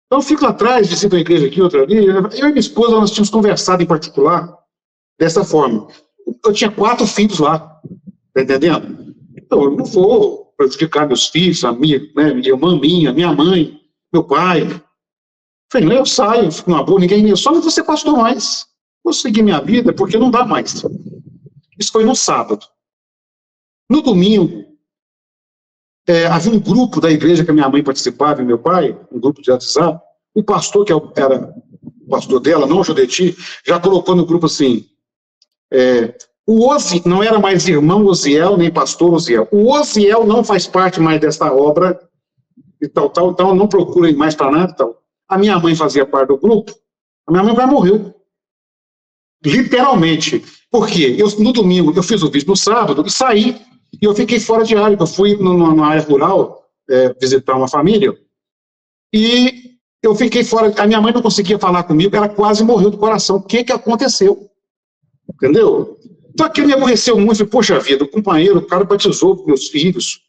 Então eu fico lá atrás, visito uma igreja aqui, outra ali. Eu e minha esposa, nós tínhamos conversado em particular dessa forma. Eu tinha 4 filhos lá, tá entendendo? Então eu não vou prejudicar meus filhos, a minha irmã minha mãe, meu pai. Falei, eu saio, fico numa boa, ninguém... Só não vou ser pastor mais. Vou seguir minha vida, porque não dá mais. Isso foi no sábado. No domingo, havia um grupo da igreja que a minha mãe participava e meu pai, um grupo de WhatsApp. O pastor, que era o pastor dela, não o Judeti, já colocou no grupo assim, O Oziel, não era mais irmão Oziel, nem pastor Oziel. O Oziel não faz parte mais desta obra, e tal, não procurem mais para nada, tal. A minha mãe fazia parte do grupo, a minha mãe vai morreu. Literalmente. Por quê? No domingo, eu fiz o vídeo no sábado, e saí, e eu fiquei fora de área, eu fui numa área rural, visitar uma família, e eu fiquei fora, a minha mãe não conseguia falar comigo, ela quase morreu do coração. O que aconteceu? Entendeu? Então aquilo me aborreceu muito, falei, poxa vida, o companheiro, o cara batizou meus filhos.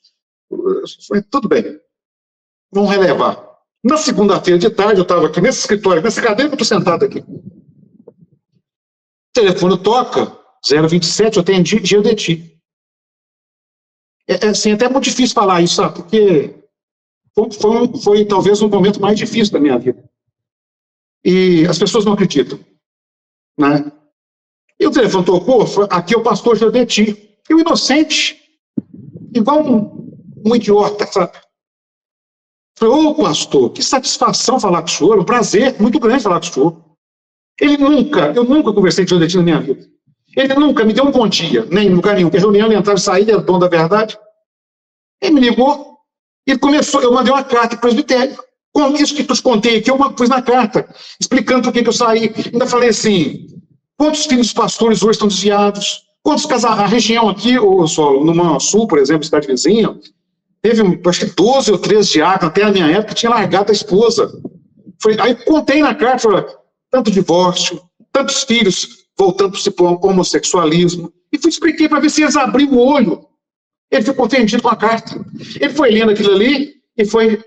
Falei, tudo bem, vamos relevar. Na segunda-feira de tarde, eu estava aqui nesse escritório, nessa cadeira que eu estou sentado aqui. O telefone toca, 027, eu tenho dia de ti. Assim, até muito difícil falar isso, sabe? Porque foi talvez um momento mais difícil da minha vida. E as pessoas não acreditam, né? E o telefone tocou, aqui é o pastor Jodeti. E o inocente, igual um idiota, sabe? Falei, ô pastor, que satisfação falar com o senhor, um prazer muito grande falar com o senhor. Eu nunca conversei com o Jodeti na minha vida. Ele nunca me deu um bom dia, nem em lugar nenhum, porque reunião, ele entrava e saía, ele era dono da verdade. Ele me ligou, ele começou, eu mandei uma carta para o presbitério. Com isso que eu contei aqui, eu pus na carta, explicando por que eu saí. Ainda falei assim, quantos filhos dos pastores hoje estão desviados? Quantos casais? A região aqui, ou só, no Manhuaçu, por exemplo, cidade vizinha, teve, acho que 12 ou 13 diáconos, até a minha época, tinha largado a esposa. Aí contei na carta, falei, tanto divórcio, tantos filhos voltando para o homossexualismo, e expliquei para ver se eles abriam o olho. Ele ficou ofendido com a carta. Ele foi lendo aquilo ali, e foi,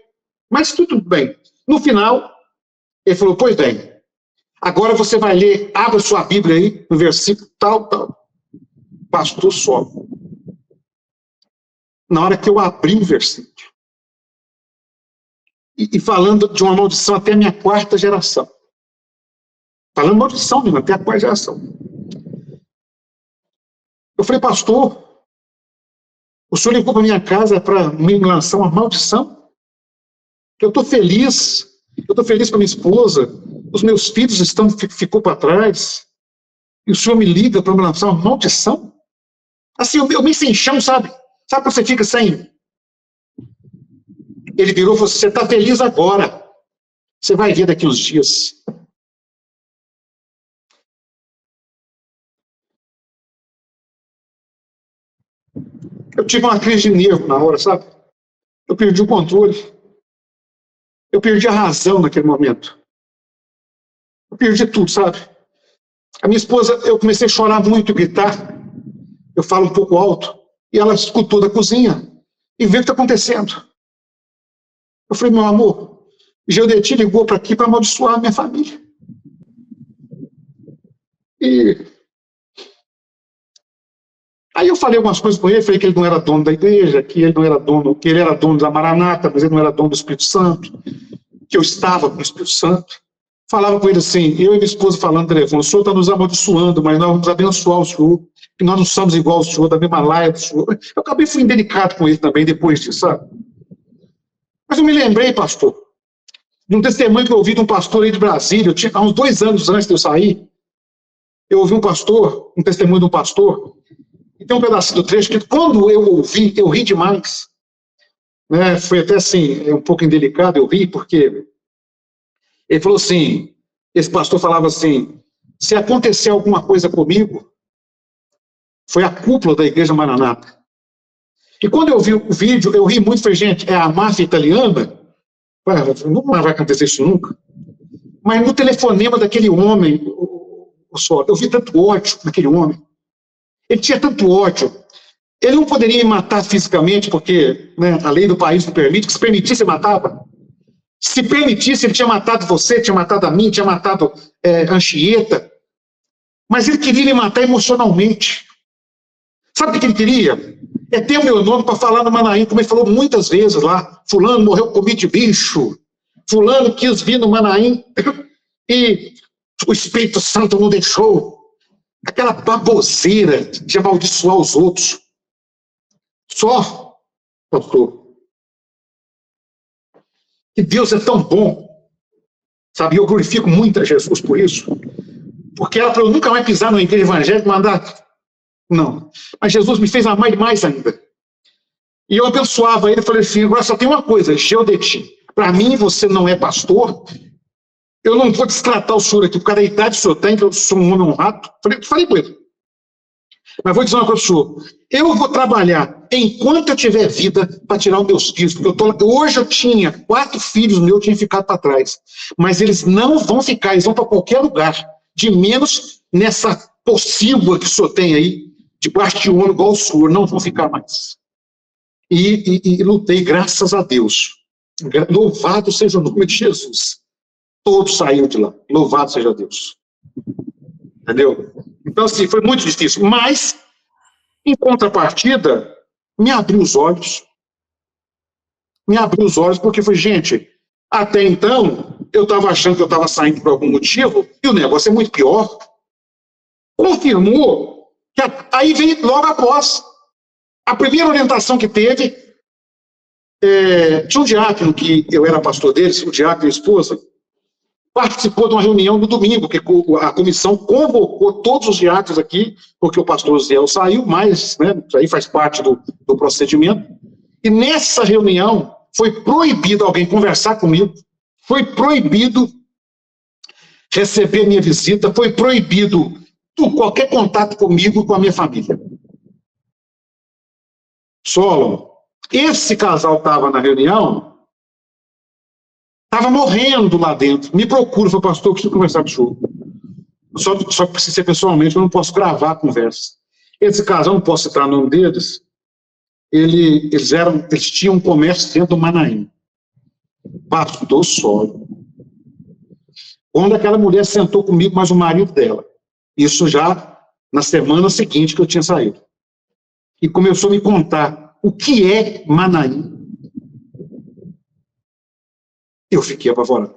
mas tudo bem. No final, ele falou, pois bem, agora você vai ler, abra sua Bíblia aí, no versículo tal. Pastor só. Na hora que eu abri o versículo, e falando de uma maldição até a minha quarta geração. Falando maldição mesmo, até a quarta geração. Eu falei, pastor, o senhor ligou para minha casa para me lançar uma maldição? Eu estou feliz com a minha esposa, os meus filhos ficou para trás, e o senhor me liga para me lançar uma maldição? Assim, eu me sem chão, sabe? Sabe quando você fica sem? Ele virou e falou, você está feliz agora, você vai ver daqui uns dias. Eu tive uma crise de nervo na hora, sabe? Eu perdi o controle. Eu perdi a razão naquele momento. Eu perdi tudo, sabe? A minha esposa, eu comecei a chorar muito, gritar. Eu falo um pouco alto. E ela escutou da cozinha e vê o que está acontecendo. Eu falei, meu amor, Jodeti ligou para aqui para amaldiçoar a minha família. E aí eu falei algumas coisas com ele, falei que ele não era dono da igreja, que ele era dono da Maranata, mas ele não era dono do Espírito Santo, que eu estava com o Espírito Santo. Falava com ele assim, eu e minha esposa falando no telefone, o senhor está nos amaldiçoando, mas nós vamos abençoar o senhor, que nós não somos igual ao senhor, da mesma laia do senhor. Eu acabei fui indelicado com ele também depois disso, sabe? Mas eu me lembrei, pastor, de um testemunho que eu ouvi de um pastor aí de Brasília, há uns 2 anos antes de eu sair, eu ouvi um testemunho de um pastor, e tem um pedacinho do trecho que quando eu ouvi, eu ri demais. Né? Foi até assim, um pouco indelicado eu ri, porque ele falou assim, esse pastor falava assim, se acontecer alguma coisa comigo, foi a cúpula da Igreja Maranata. E quando eu vi o vídeo, eu ri muito, falei, gente, é a máfia italiana? Não vai acontecer isso nunca. Mas no telefonema daquele homem, eu vi tanto ódio naquele homem. Ele tinha tanto ódio. Ele não poderia me matar fisicamente, porque né, a lei do país não permite, que se permitisse, ele matava. Se permitisse, ele tinha matado você, tinha matado a mim, tinha matado Anchieta. Mas ele queria me matar emocionalmente. Sabe o que ele queria? É ter o meu nome para falar no Manaim, como ele falou muitas vezes lá. Fulano morreu com de bicho. Fulano quis vir no Manaim e o Espírito Santo não deixou. Aquela baboseira de amaldiçoar os outros. Só, pastor, que Deus é tão bom, sabe? Eu glorifico muito a Jesus por isso, porque ela falou, nunca mais pisar numa igreja evangélica, mandar Não. Mas Jesus me fez amar mais ainda. E eu abençoava ele, falei assim, agora só tem uma coisa, Geodeti, para mim você não é pastor, eu não vou destratar o senhor aqui, por causa da idade que o senhor tem, que eu sou um homem honrado, falei com ele. Mas vou dizer uma coisa para o senhor, eu vou trabalhar enquanto eu tiver vida para tirar os meus filhos, porque hoje eu tinha 4 filhos meus, eu tinha ficado para trás, mas eles não vão ficar, eles vão para qualquer lugar, de menos nessa possível que o senhor tem aí, debaixo de ouro igual o senhor, não vão ficar mais. E lutei, graças a Deus. Louvado seja o nome de Jesus. Todos saíram de lá. Louvado seja Deus. Entendeu? Então, assim, foi muito difícil. Mas, em contrapartida, me abriu os olhos. Me abriu os olhos porque foi, gente, até então, eu estava achando que eu estava saindo por algum motivo, e o negócio é muito pior. Confirmou que aí veio logo após. A primeira orientação que teve, tinha um diácono, que eu era pastor deles, o diácono e a esposa, participou de uma reunião no domingo, que a comissão convocou todos os diáconos aqui, porque o pastor Zé saiu, mas isso aí faz parte do procedimento. E nessa reunião foi proibido alguém conversar comigo, foi proibido receber minha visita, foi proibido qualquer contato comigo, com a minha família. Solon, esse casal estava na reunião, estava morrendo lá dentro, me procura, falou, pastor, eu preciso conversar com o senhor. Só que precisa ser pessoalmente, eu não posso gravar a conversa. Esse casal, não posso citar o nome deles, eles tinham um comércio dentro do Manaim. Pastor Solon. Quando aquela mulher sentou comigo, mas o marido dela, isso já na semana seguinte que eu tinha saído. E começou a me contar o que é Manaim. Eu fiquei apavorado.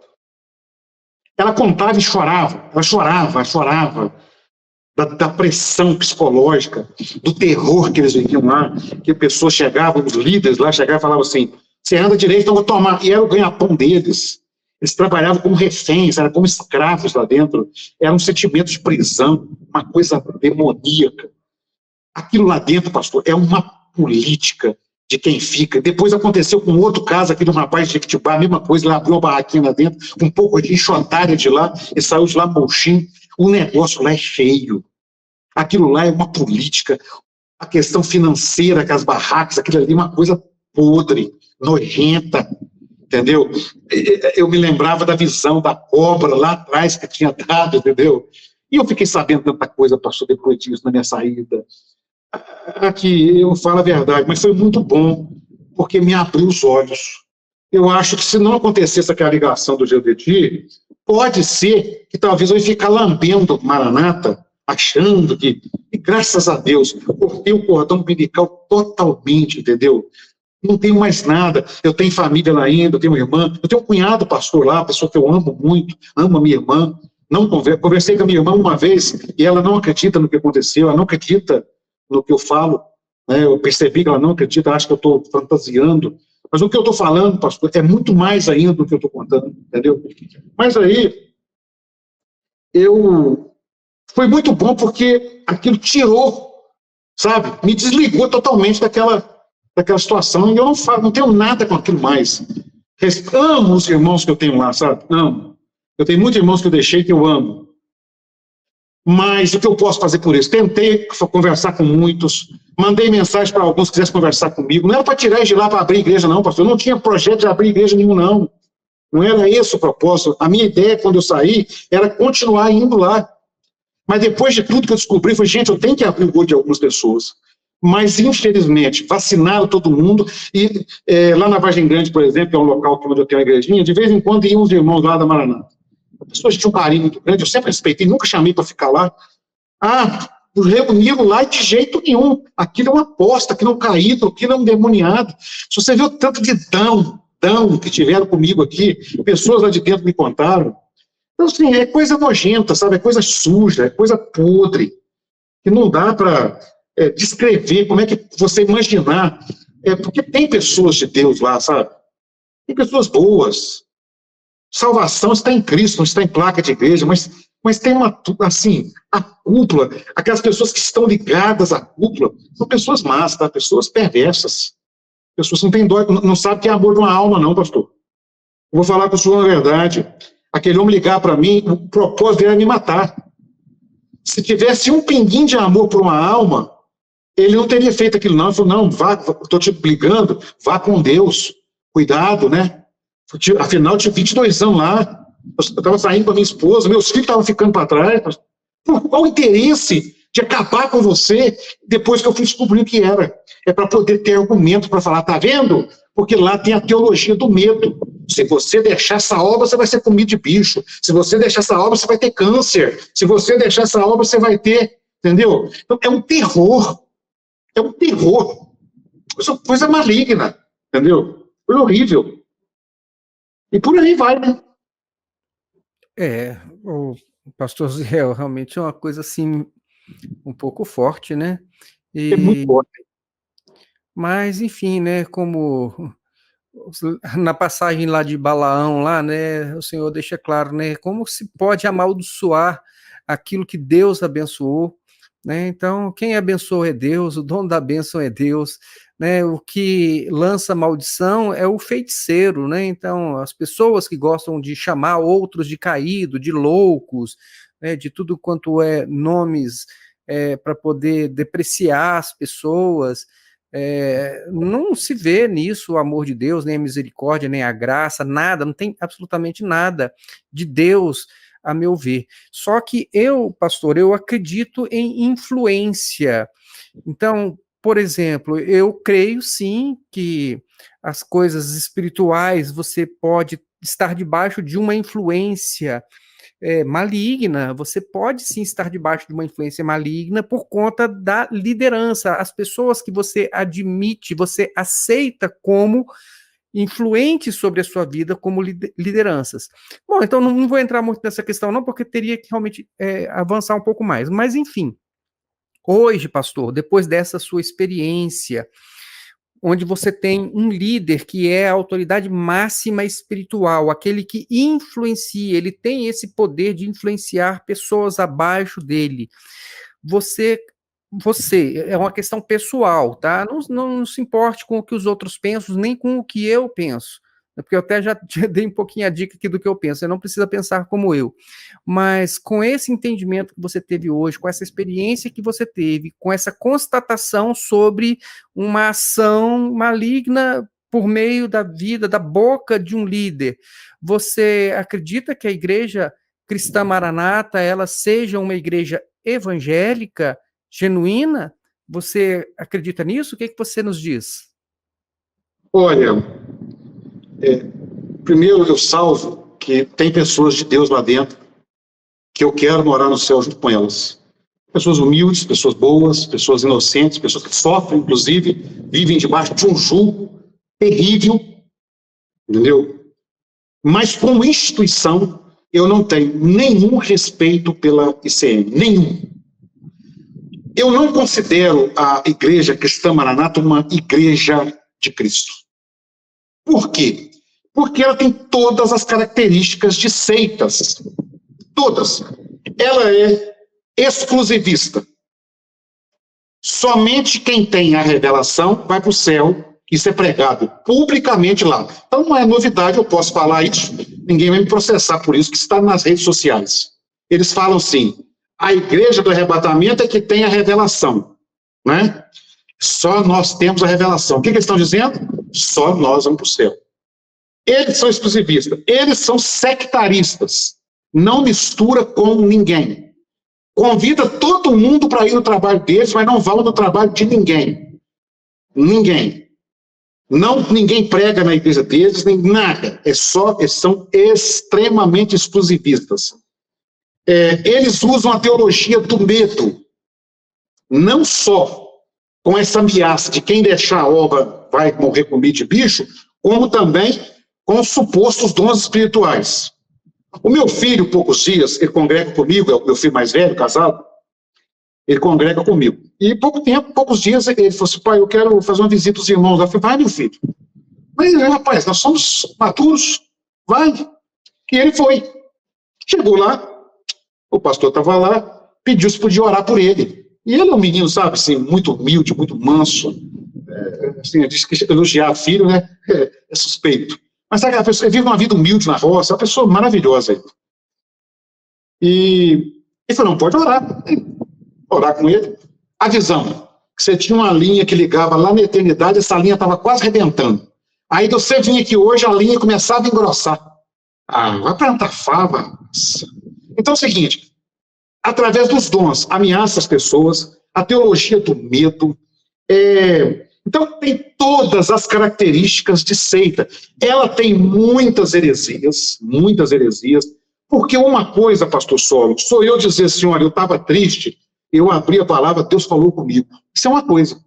Ela contava e chorava, ela chorava da pressão psicológica, do terror que eles viviam lá, que pessoas chegavam, os líderes lá chegavam e falavam assim, você anda direito, então eu vou tomar. E era o ganha-pão deles. Eles trabalhavam como reféns, eram como escravos lá dentro. Era um sentimento de prisão, uma coisa demoníaca. Aquilo lá dentro, pastor, é uma política de quem fica. Depois aconteceu com outro caso aqui de um rapaz de Jequitibá, a mesma coisa, ele abriu uma barraquinha lá dentro, com um pouco de enxotária de lá, e saiu de lá murchinho. O negócio lá é feio. Aquilo lá é uma política. A questão financeira, com as barracas, aquilo ali é uma coisa podre, nojenta, entendeu? Eu me lembrava da visão da cobra lá atrás que tinha dado, entendeu? E eu fiquei sabendo tanta coisa, pastor, depois disso, na minha saída. Aqui, eu falo a verdade, mas foi muito bom, porque me abriu os olhos. Eu acho que se não acontecesse aquela ligação do Geodeti, pode ser que talvez eu ia ficar lambendo Maranata, achando que, e graças a Deus, cortei o cordão umbilical totalmente, entendeu? Não tenho mais nada, eu tenho família lá ainda, eu tenho uma irmã, eu tenho um cunhado pastor lá, pessoa que eu amo muito, amo a minha irmã, conversei com a minha irmã uma vez, e ela não acredita no que aconteceu, ela não acredita no que eu falo, né? Eu percebi que ela não acredita, acha que eu estou fantasiando, mas o que eu estou falando, pastor, é muito mais ainda do que eu estou contando, entendeu? Mas aí, foi muito bom porque aquilo tirou, sabe, me desligou totalmente daquela situação, e eu não tenho nada com aquilo mais. Amo os irmãos que eu tenho lá, sabe? Amo. Eu tenho muitos irmãos que eu deixei que eu amo. Mas o que eu posso fazer por isso? Tentei conversar com muitos, mandei mensagem para alguns que quisessem conversar comigo. Não era para tirar eles de lá para abrir igreja, não, pastor. Eu não tinha projeto de abrir igreja nenhum, não. Não era esse o propósito. A minha ideia, quando eu saí, era continuar indo lá. Mas depois de tudo que eu descobri, foi, gente, eu tenho que abrir o olho de algumas pessoas. Mas, infelizmente, vacinaram todo mundo. E lá na Vargem Grande, por exemplo, que é um local onde eu tenho uma igrejinha, de vez em quando iam os irmãos lá da Maranata. Pessoas tinham um carinho muito grande, eu sempre respeitei, nunca chamei para ficar lá. Reuniram lá e de jeito nenhum. Aquilo é uma aposta, aquilo é um caído, aquilo é um demoniado. Se você viu o tanto de dão que tiveram comigo aqui, pessoas lá de dentro me contaram. Então, assim, é coisa nojenta, sabe? É coisa suja, é coisa podre, que não dá para descrever, como é que você imaginar. Porque tem pessoas de Deus lá, sabe? Tem pessoas boas. Salvação está em Cristo, não está em placa de igreja, mas Mas tem assim, a cúpula, aquelas pessoas que estão ligadas à cúpula, são pessoas más, tá? Pessoas perversas. Pessoas que não têm dó, não sabem que é amor de uma alma, não, pastor. Eu vou falar com o senhor a verdade. Aquele homem ligar para mim, o propósito dele era me matar. Se tivesse um pinguinho de amor por uma alma, ele não teria feito aquilo, não. Ele falou, não, vá, estou te ligando, vá com Deus. Cuidado, né? Afinal, eu tinha 22 anos lá. Eu estava saindo com a minha esposa, meus filhos estavam ficando para trás. Por qual o interesse de acabar com você depois que eu fui descobrir o que era? É para poder ter argumento para falar, tá vendo? Porque lá tem a teologia do medo. Se você deixar essa obra, você vai ser comido de bicho. Se você deixar essa obra, você vai ter câncer. Se você deixar essa obra, você vai ter... Entendeu? Então, é um terror. É um terror. Coisa maligna. Entendeu? Coisa horrível. E por aí vai, né? O pastor Zé, realmente é uma coisa assim, um pouco forte, né? É muito forte. Mas, enfim, né, como na passagem lá de Balaão, lá, né, o Senhor deixa claro, né, como se pode amaldiçoar aquilo que Deus abençoou, né? Então, quem abençoa é Deus, o dono da bênção é Deus, né? O que lança maldição é o feiticeiro, né? Então, as pessoas que gostam de chamar outros de caído, de loucos, né, de tudo quanto é nomes para poder depreciar as pessoas, não se vê nisso o amor de Deus, nem a misericórdia, nem a graça, nada, não tem absolutamente nada de Deus, a meu ver. Só que pastor, eu acredito em influência. Então, por exemplo, eu creio sim que as coisas espirituais você pode estar debaixo de uma influência maligna, você pode sim estar debaixo de uma influência maligna por conta da liderança, as pessoas que você admite, você aceita como influentes sobre a sua vida como lideranças. Bom, então não vou entrar muito nessa questão não, porque teria que realmente avançar um pouco mais, mas enfim, hoje, pastor, depois dessa sua experiência, onde você tem um líder que é a autoridade máxima espiritual, aquele que influencia, ele tem esse poder de influenciar pessoas abaixo dele. Você é uma questão pessoal, tá? Não se importe com o que os outros pensam, nem com o que eu penso. Porque eu até já dei um pouquinho a dica aqui do que eu penso, você não precisa pensar como eu. Mas com esse entendimento que você teve hoje, com essa experiência que você teve, com essa constatação sobre uma ação maligna por meio da vida, da boca de um líder, você acredita que a Igreja Cristã Maranata, ela seja uma igreja evangélica, genuína? Você acredita nisso? O que você nos diz? Olha, primeiro eu salvo que tem pessoas de Deus lá dentro que eu quero morar no céu junto com elas. Pessoas humildes, pessoas boas, pessoas inocentes, pessoas que sofrem, inclusive, vivem debaixo de um julgo terrível, entendeu? Mas como instituição, eu não tenho nenhum respeito pela ICM, nenhum. Eu não considero a Igreja Cristã Maranata uma igreja de Cristo. Por quê? Porque ela tem todas as características de seitas. Todas. Ela é exclusivista. Somente quem tem a revelação vai para o céu. Isso é pregado publicamente lá. Então não é novidade, eu posso falar isso. Ninguém vai me processar por isso, que está nas redes sociais. Eles falam assim, a igreja do arrebatamento é que tem a revelação, né? Só nós temos a revelação. O que eles estão dizendo? Só nós vamos para o céu. Eles são exclusivistas, eles são sectaristas. Não mistura com ninguém. Convida todo mundo para ir no trabalho deles, mas não vão no trabalho de ninguém. Ninguém. Ninguém prega na igreja deles, nem nada. Eles são extremamente exclusivistas. Eles usam a teologia do medo. Não só com essa ameaça de quem deixar a obra vai morrer comido de bicho, como também com os supostos dons espirituais. O meu filho, poucos dias, ele congrega comigo, é o meu filho mais velho, casado, ele congrega comigo. E poucos dias, ele falou assim, pai, eu quero fazer uma visita aos irmãos. Eu falei, vai, meu filho. Mas, rapaz, nós somos maduros, vai. E ele foi. Chegou lá, O pastor estava lá, pediu se podia orar por ele. E ele é um menino, sabe, assim, muito humilde, muito manso. Assim, diz que elogiar filho, né, é suspeito. Mas sabe, a pessoa vive uma vida humilde na roça, é uma pessoa maravilhosa. E ele falou, não, pode orar. Orar com ele. A visão, que você tinha uma linha que ligava lá na eternidade, essa linha estava quase arrebentando. Aí você vinha aqui hoje, a linha começava a engrossar. Vai plantar fava. Então é o seguinte, através dos dons, ameaça as pessoas, a teologia do medo, então tem todas as características de seita. Ela tem muitas heresias, porque uma coisa, pastor Solo, sou eu dizer assim, olha, eu estava triste, eu abri a palavra, Deus falou comigo. Isso é uma coisa.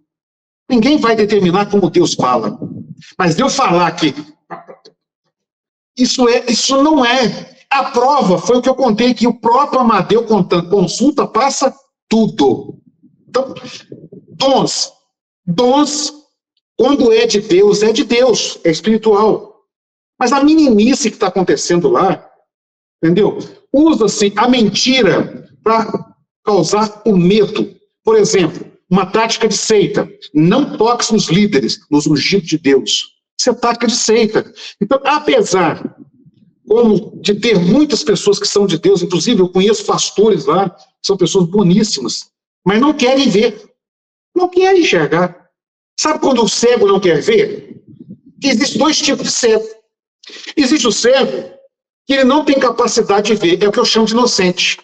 Ninguém vai determinar como Deus fala. Mas eu falar que isso não é. A prova foi o que eu contei, que o próprio Amadeu contando, consulta, passa tudo. Então, dons, quando é de Deus, é espiritual. Mas a meninice que está acontecendo lá, entendeu? Usa-se a mentira para causar o medo. Por exemplo, uma tática de seita, não toque nos líderes, nos ungidos de Deus. Isso é tática de seita. Então, apesar de ter muitas pessoas que são de Deus, inclusive eu conheço pastores lá, que são pessoas boníssimas, mas não querem ver, não querem enxergar. Sabe quando o cego não quer ver? Que existem dois tipos de cego. Existe o cego que ele não tem capacidade de ver, é o que eu chamo de inocente.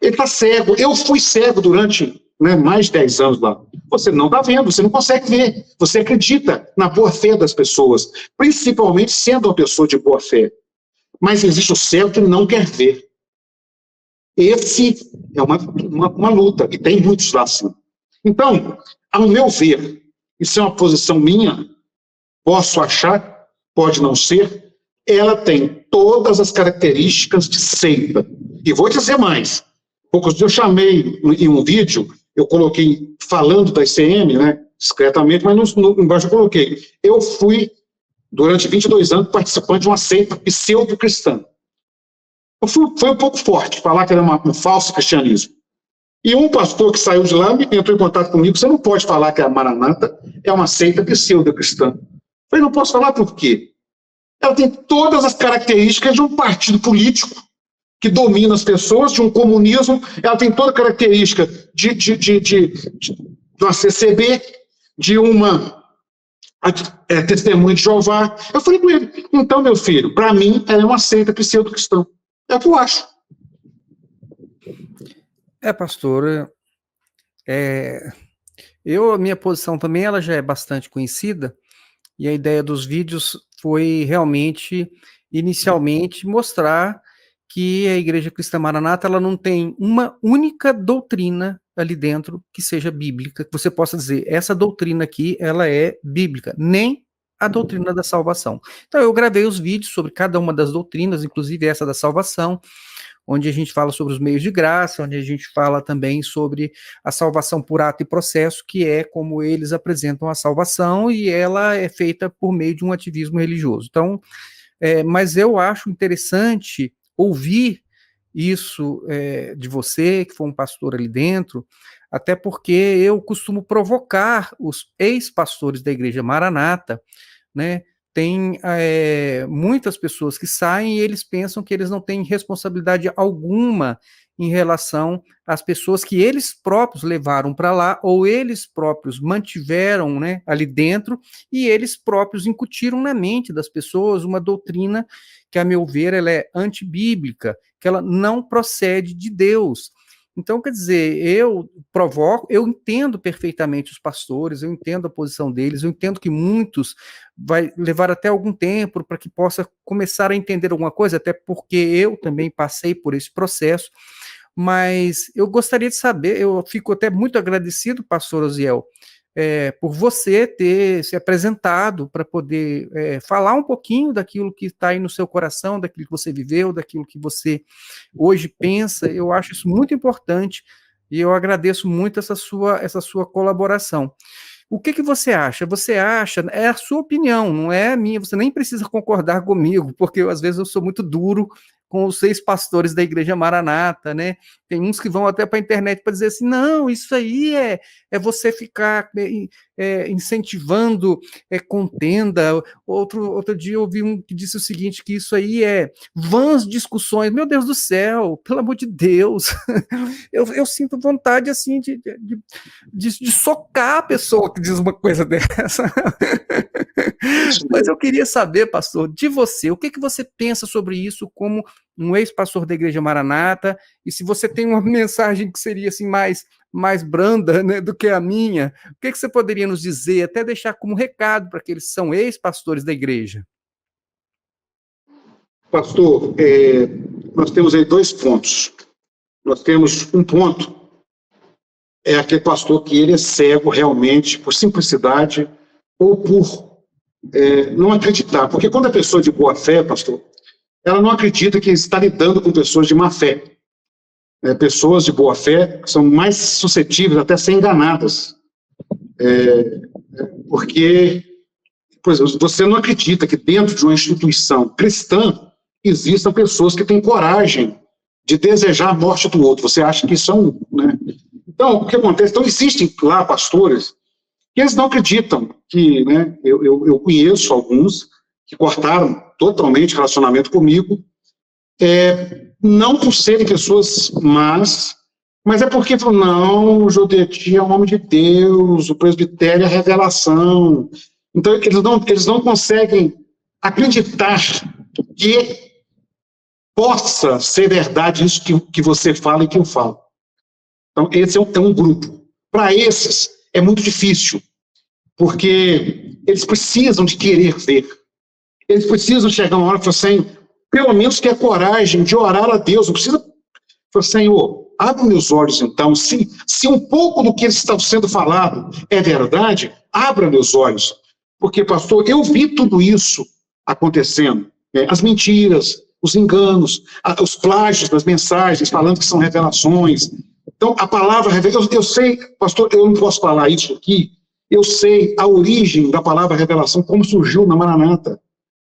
Ele está cego. Eu fui cego durante mais de 10 anos lá. Você não está vendo, você não consegue ver. Você acredita na boa-fé das pessoas, principalmente sendo uma pessoa de boa-fé. Mas existe o cego que não quer ver. Esse é uma luta, e tem muitos lá sim. Então, ao meu ver, isso é uma posição minha, posso achar, pode não ser, ela tem todas as características de seita. E vou dizer mais. Poucos dias eu chamei em um vídeo, eu coloquei falando da ICM, discretamente, mas embaixo eu coloquei. Eu fui, durante 22 anos, participante de uma seita pseudo-cristã. Foi um pouco forte falar que era um falso cristianismo. E um pastor que saiu de lá entrou em contato comigo, você não pode falar que a Maranata é uma seita pseudo-cristã. Eu falei, não posso falar por quê? Ela tem todas as características de um partido político que domina as pessoas, de um comunismo, ela tem toda a característica de uma CCB, de uma testemunha de Jeová. Eu falei com ele, então, meu filho, para mim, ela é uma seita pseudo-cristã. É o que eu acho. Pastor, a minha posição também ela já é bastante conhecida, e a ideia dos vídeos foi realmente, inicialmente, mostrar que a Igreja Cristã Maranata ela não tem uma única doutrina ali dentro que seja bíblica, que você possa dizer, essa doutrina aqui, ela é bíblica, nem a doutrina da salvação. Então, eu gravei os vídeos sobre cada uma das doutrinas, inclusive essa da salvação, onde a gente fala sobre os meios de graça, onde a gente fala também sobre a salvação por ato e processo, que é como eles apresentam a salvação, e ela é feita por meio de um ativismo religioso. Então, mas eu acho interessante ouvir isso de você, que foi um pastor ali dentro, até porque eu costumo provocar os ex-pastores da Igreja Maranata, né? Tem muitas pessoas que saem e eles pensam que eles não têm responsabilidade alguma em relação às pessoas que eles próprios levaram para lá, ou eles próprios mantiveram ali dentro, e eles próprios incutiram na mente das pessoas uma doutrina que, a meu ver, ela é antibíblica, que ela não procede de Deus. Então, quer dizer, eu entendo perfeitamente os pastores, eu entendo a posição deles, eu entendo que muitos vai levar até algum tempo para que possa começar a entender alguma coisa, até porque eu também passei por esse processo, mas eu gostaria de saber, eu fico até muito agradecido, pastor Osiel, por você ter se apresentado para poder falar um pouquinho daquilo que está aí no seu coração, daquilo que você viveu, daquilo que você hoje pensa. Eu acho isso muito importante e eu agradeço muito essa sua colaboração. O que você acha? Você acha, é a sua opinião, não é a minha, você nem precisa concordar comigo, porque às vezes eu sou muito duro com os 6 pastores da Igreja Maranata, né? Tem uns que vão até para a internet para dizer assim, não, isso aí é você ficar incentivando contenda. Outro dia eu ouvi um que disse o seguinte, que isso aí é vãs discussões. Meu Deus do céu, pelo amor de Deus. Eu sinto vontade, assim, de socar a pessoa que diz uma coisa dessa. Mas eu queria saber, pastor, de você, o que você pensa sobre isso como um ex-pastor da Igreja Maranata, e se você tem uma mensagem que seria assim mais branda, né, do que a minha, o que você poderia nos dizer, até deixar como recado para aqueles que são ex-pastores da igreja? Pastor, nós temos aí 2 pontos. Nós temos um ponto, é aquele pastor que ele é cego realmente por simplicidade ou por não acreditar. Porque quando a pessoa é de boa fé, pastor, ela não acredita que está lidando com pessoas de má fé. Pessoas de boa fé são mais suscetíveis até a ser enganadas. Porque, por exemplo, você não acredita que dentro de uma instituição cristã existam pessoas que têm coragem de desejar a morte do outro. Você acha que isso é né? Então, o que acontece? Então, existem lá pastores que eles não acreditam que, né, eu conheço alguns que cortaram totalmente o relacionamento comigo, não por serem pessoas más, mas é porque falam, não, o Jodeti é um homem de Deus, o presbitério é a revelação. Então, eles não conseguem acreditar que possa ser verdade isso que você fala e que eu falo. Então, esse é um grupo. Para esses, é muito difícil, porque eles precisam de querer ver. Eles precisam chegar uma hora e falar assim, pelo menos ter a coragem de orar a Deus. Não precisa falar, Senhor, abre meus olhos então. Se um pouco do que está sendo falado é verdade, abra meus olhos. Porque, pastor, eu vi tudo isso acontecendo. As mentiras, os enganos, os plágios das mensagens, falando que são revelações. Então, a palavra revelação, eu sei, pastor, eu não posso falar isso aqui, eu sei a origem da palavra revelação, como surgiu na Maranata.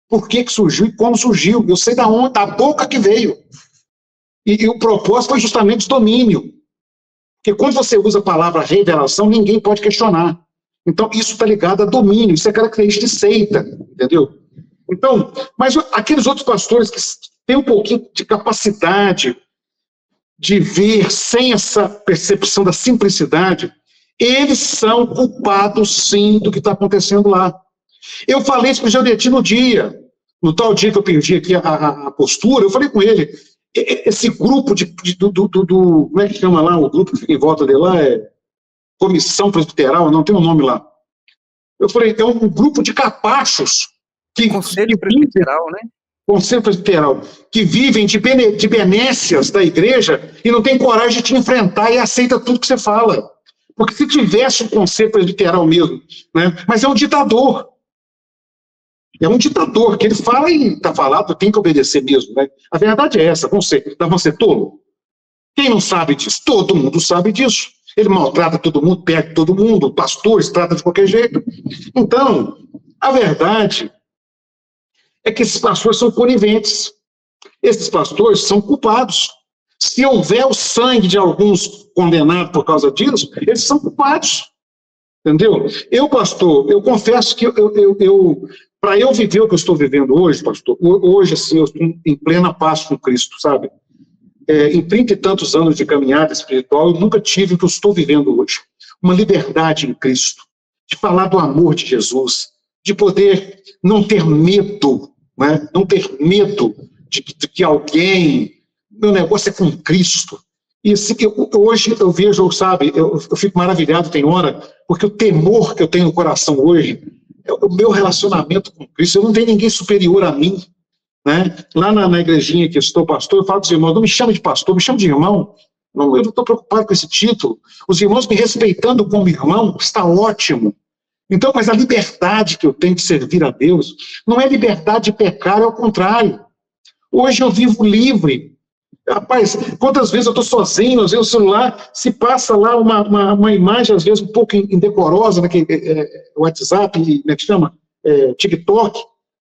Por que surgiu e como surgiu. Eu sei da boca que veio. E o propósito foi justamente o domínio. Porque quando você usa a palavra revelação, ninguém pode questionar. Então, isso está ligado a domínio, isso é característica de seita, entendeu? Então, mas aqueles outros pastores que têm um pouquinho de capacidade de ver sem essa percepção da simplicidade, eles são culpados, sim, do que está acontecendo lá. Eu falei isso para o Jodeti no tal dia que eu perdi aqui a postura, eu falei com ele, esse grupo como é que chama lá, o grupo que fica em volta dele lá, Comissão Presbiteral, não tem um nome lá. Eu falei, é um grupo de capachos. Conselho Presbiteral, né? Conselho Presbiteral, que vivem de benécias da igreja e não tem coragem de te enfrentar e aceita tudo que você fala. Porque se tivesse um Conselho Presbiteral mesmo, né? Mas é um ditador. É um ditador, que ele fala e está falado, tem que obedecer mesmo, né? A verdade é essa, vão ser tolo? Quem não sabe disso? Todo mundo sabe disso. Ele maltrata todo mundo, perde todo mundo, pastores trata de qualquer jeito. Então, a verdade é que esses pastores são coniventes. Esses pastores são culpados. Se houver o sangue de alguns condenados por causa disso, eles são culpados. Entendeu? Eu, pastor, eu confesso que para eu viver o que eu estou vivendo hoje, pastor, hoje, assim, eu estou em plena paz com Cristo, sabe? Em 30 e tantos anos de caminhada espiritual, eu nunca tive o que eu estou vivendo hoje. Uma liberdade em Cristo, de falar do amor de Jesus, de poder não ter medo, né? Não ter medo de que alguém... Meu negócio é com Cristo. E assim, hoje eu vejo, sabe, eu fico maravilhado, tem hora, porque o temor que eu tenho no coração hoje é o meu relacionamento com Cristo. Eu não tenho ninguém superior a mim, né? Lá na igrejinha que eu estou pastor, eu falo dos irmãos, não me chame de pastor, me chame de irmão. Não, eu não estou preocupado com esse título. Os irmãos me respeitando como irmão, está ótimo. Então, mas a liberdade que eu tenho de servir a Deus não é liberdade de pecar, é ao contrário. Hoje eu vivo livre. Rapaz, quantas vezes eu estou sozinho, às vezes o celular, se passa lá uma imagem, às vezes um pouco indecorosa, naquele WhatsApp, como é que chama? TikTok.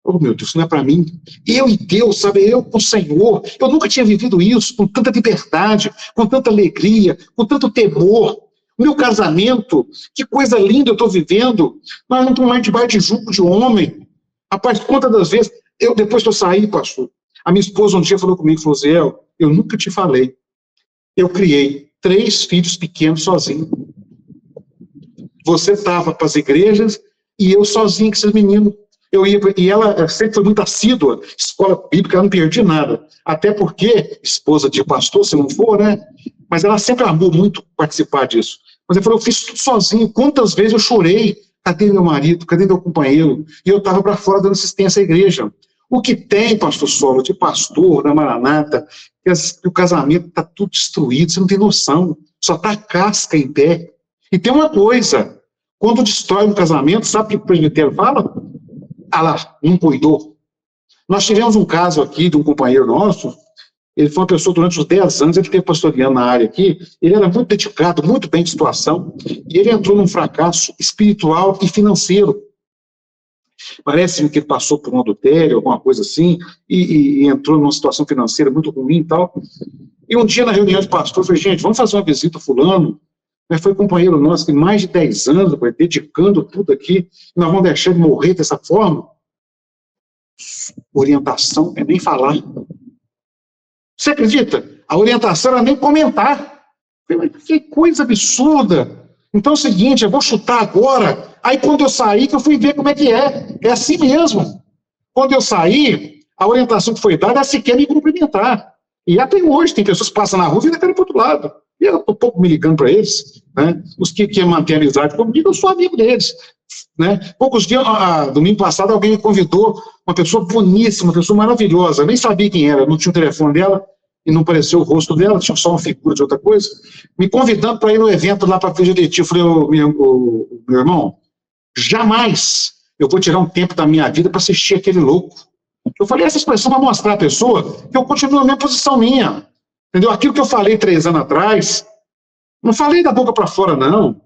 Oh, meu Deus, não é para mim. Eu e Deus, sabe, eu com o Senhor, eu nunca tinha vivido isso com tanta liberdade, com tanta alegria, com tanto temor. O meu casamento, que coisa linda eu estou vivendo. Nós não estamos mais debaixo de jugo de homem. Rapaz, quantas das vezes, depois que eu saí, pastor, a minha esposa um dia falou comigo, falou, Zé, eu nunca te falei. Eu criei 3 filhos pequenos sozinho. Você estava para as igrejas e eu sozinho com esses meninos. Eu ia, e ela sempre foi muito assídua, escola bíblica, ela não perdi nada. Até porque, esposa de pastor, se não for, né? Mas ela sempre amou muito participar disso. Mas eu falei, eu fiz tudo sozinho. Quantas vezes eu chorei? Cadê meu marido? Cadê meu companheiro? E eu estava para fora dando assistência à igreja. O que tem, pastor Solo, de pastor, da Maranata, que o casamento está tudo destruído, você não tem noção. Só está a casca em pé. E tem uma coisa, quando destrói um casamento, sabe o que o presbitério fala? Ah lá, não cuidou. Nós tivemos um caso aqui de um companheiro nosso, ele foi uma pessoa durante os 10 anos, ele esteve pastoreando na área aqui, ele era muito dedicado, muito bem de situação, e ele entrou num fracasso espiritual e financeiro. Parece que ele passou por um adultério, alguma coisa assim, e entrou numa situação financeira muito ruim e tal. E um dia na reunião de pastor, eu falei, gente, vamos fazer uma visita ao fulano. Foi companheiro nosso que mais de 10 anos, dedicando tudo aqui, nós vamos deixar ele morrer dessa forma? Orientação é nem falar. Você acredita? A orientação era nem comentar. Que coisa absurda. Então é o seguinte, eu vou chutar agora, aí quando eu saí que eu fui ver como é que é. É assim mesmo. Quando eu saí, a orientação que foi dada é sequer me cumprimentar. E até hoje tem pessoas que passam na rua e viram a cara para o outro lado. E eu estou pouco me ligando para eles, né? Os que querem manter amizade comigo, eu sou amigo deles, né? Poucos dias, domingo passado, alguém me convidou, uma pessoa boníssima, uma pessoa maravilhosa, eu nem sabia quem era, não tinha o telefone dela, e não apareceu o rosto dela, tinha só uma figura de outra coisa, me convidando para ir no evento lá para a Igreja de Ti. Eu falei, meu irmão, jamais eu vou tirar um tempo da minha vida para assistir aquele louco. Eu falei essa expressão para mostrar à pessoa que eu continuo na minha posição minha. Entendeu? Aquilo que eu falei 3 anos atrás, não falei da boca para fora, não.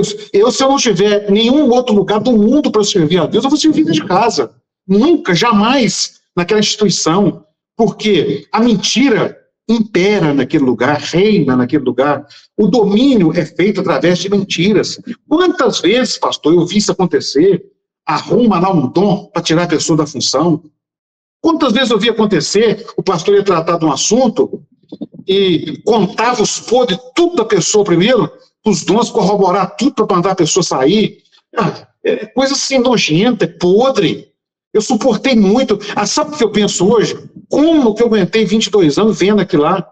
Se eu não tiver nenhum outro lugar do mundo para servir a Deus, eu vou servir de casa. Nunca, jamais naquela instituição. Porque a mentira impera naquele lugar, reina naquele lugar. O domínio é feito através de mentiras. Quantas vezes, pastor, eu vi isso acontecer? Arruma lá um dom para tirar a pessoa da função. Quantas vezes eu vi acontecer, o pastor ia tratar de um assunto e contava os podres, tudo da pessoa primeiro, os dons, corroborar tudo para mandar a pessoa sair. É coisa assim nojenta, é podre. Eu suportei muito. Sabe o que eu penso hoje? Como que eu aguentei 22 anos vendo aquilo lá?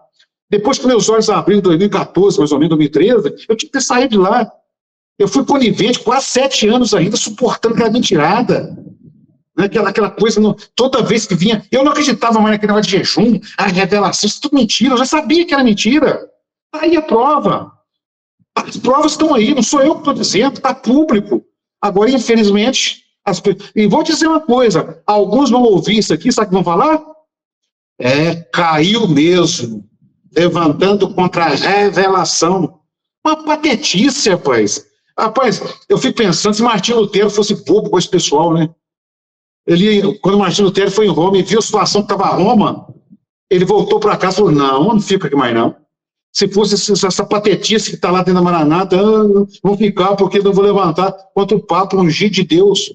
Depois que meus olhos abriram em 2014, mais ou menos 2013, eu tive que sair de lá. Eu fui conivente quase 7 anos ainda, suportando aquela mentirada. Aquela coisa, toda vez que vinha, eu não acreditava mais naquele negócio de jejum, a revelação, isso é tudo mentira, eu já sabia que era mentira. Aí a prova. As provas estão aí, não sou eu que estou dizendo, está público. Agora, infelizmente, e vou dizer uma coisa, alguns vão ouvir isso aqui, sabe o que vão falar? Caiu mesmo, levantando contra a revelação. Uma patetice, rapaz. Rapaz, eu fico pensando, se Martinho Lutero fosse bobo com esse pessoal, né? Quando Martinho Lutero foi em Roma e viu a situação que estava Roma, ele voltou para casa e falou, não fica aqui mais não. Se fosse essa patetice que está lá dentro da Maranata, vão ficar porque não vou levantar contra o Papa ungido de Deus.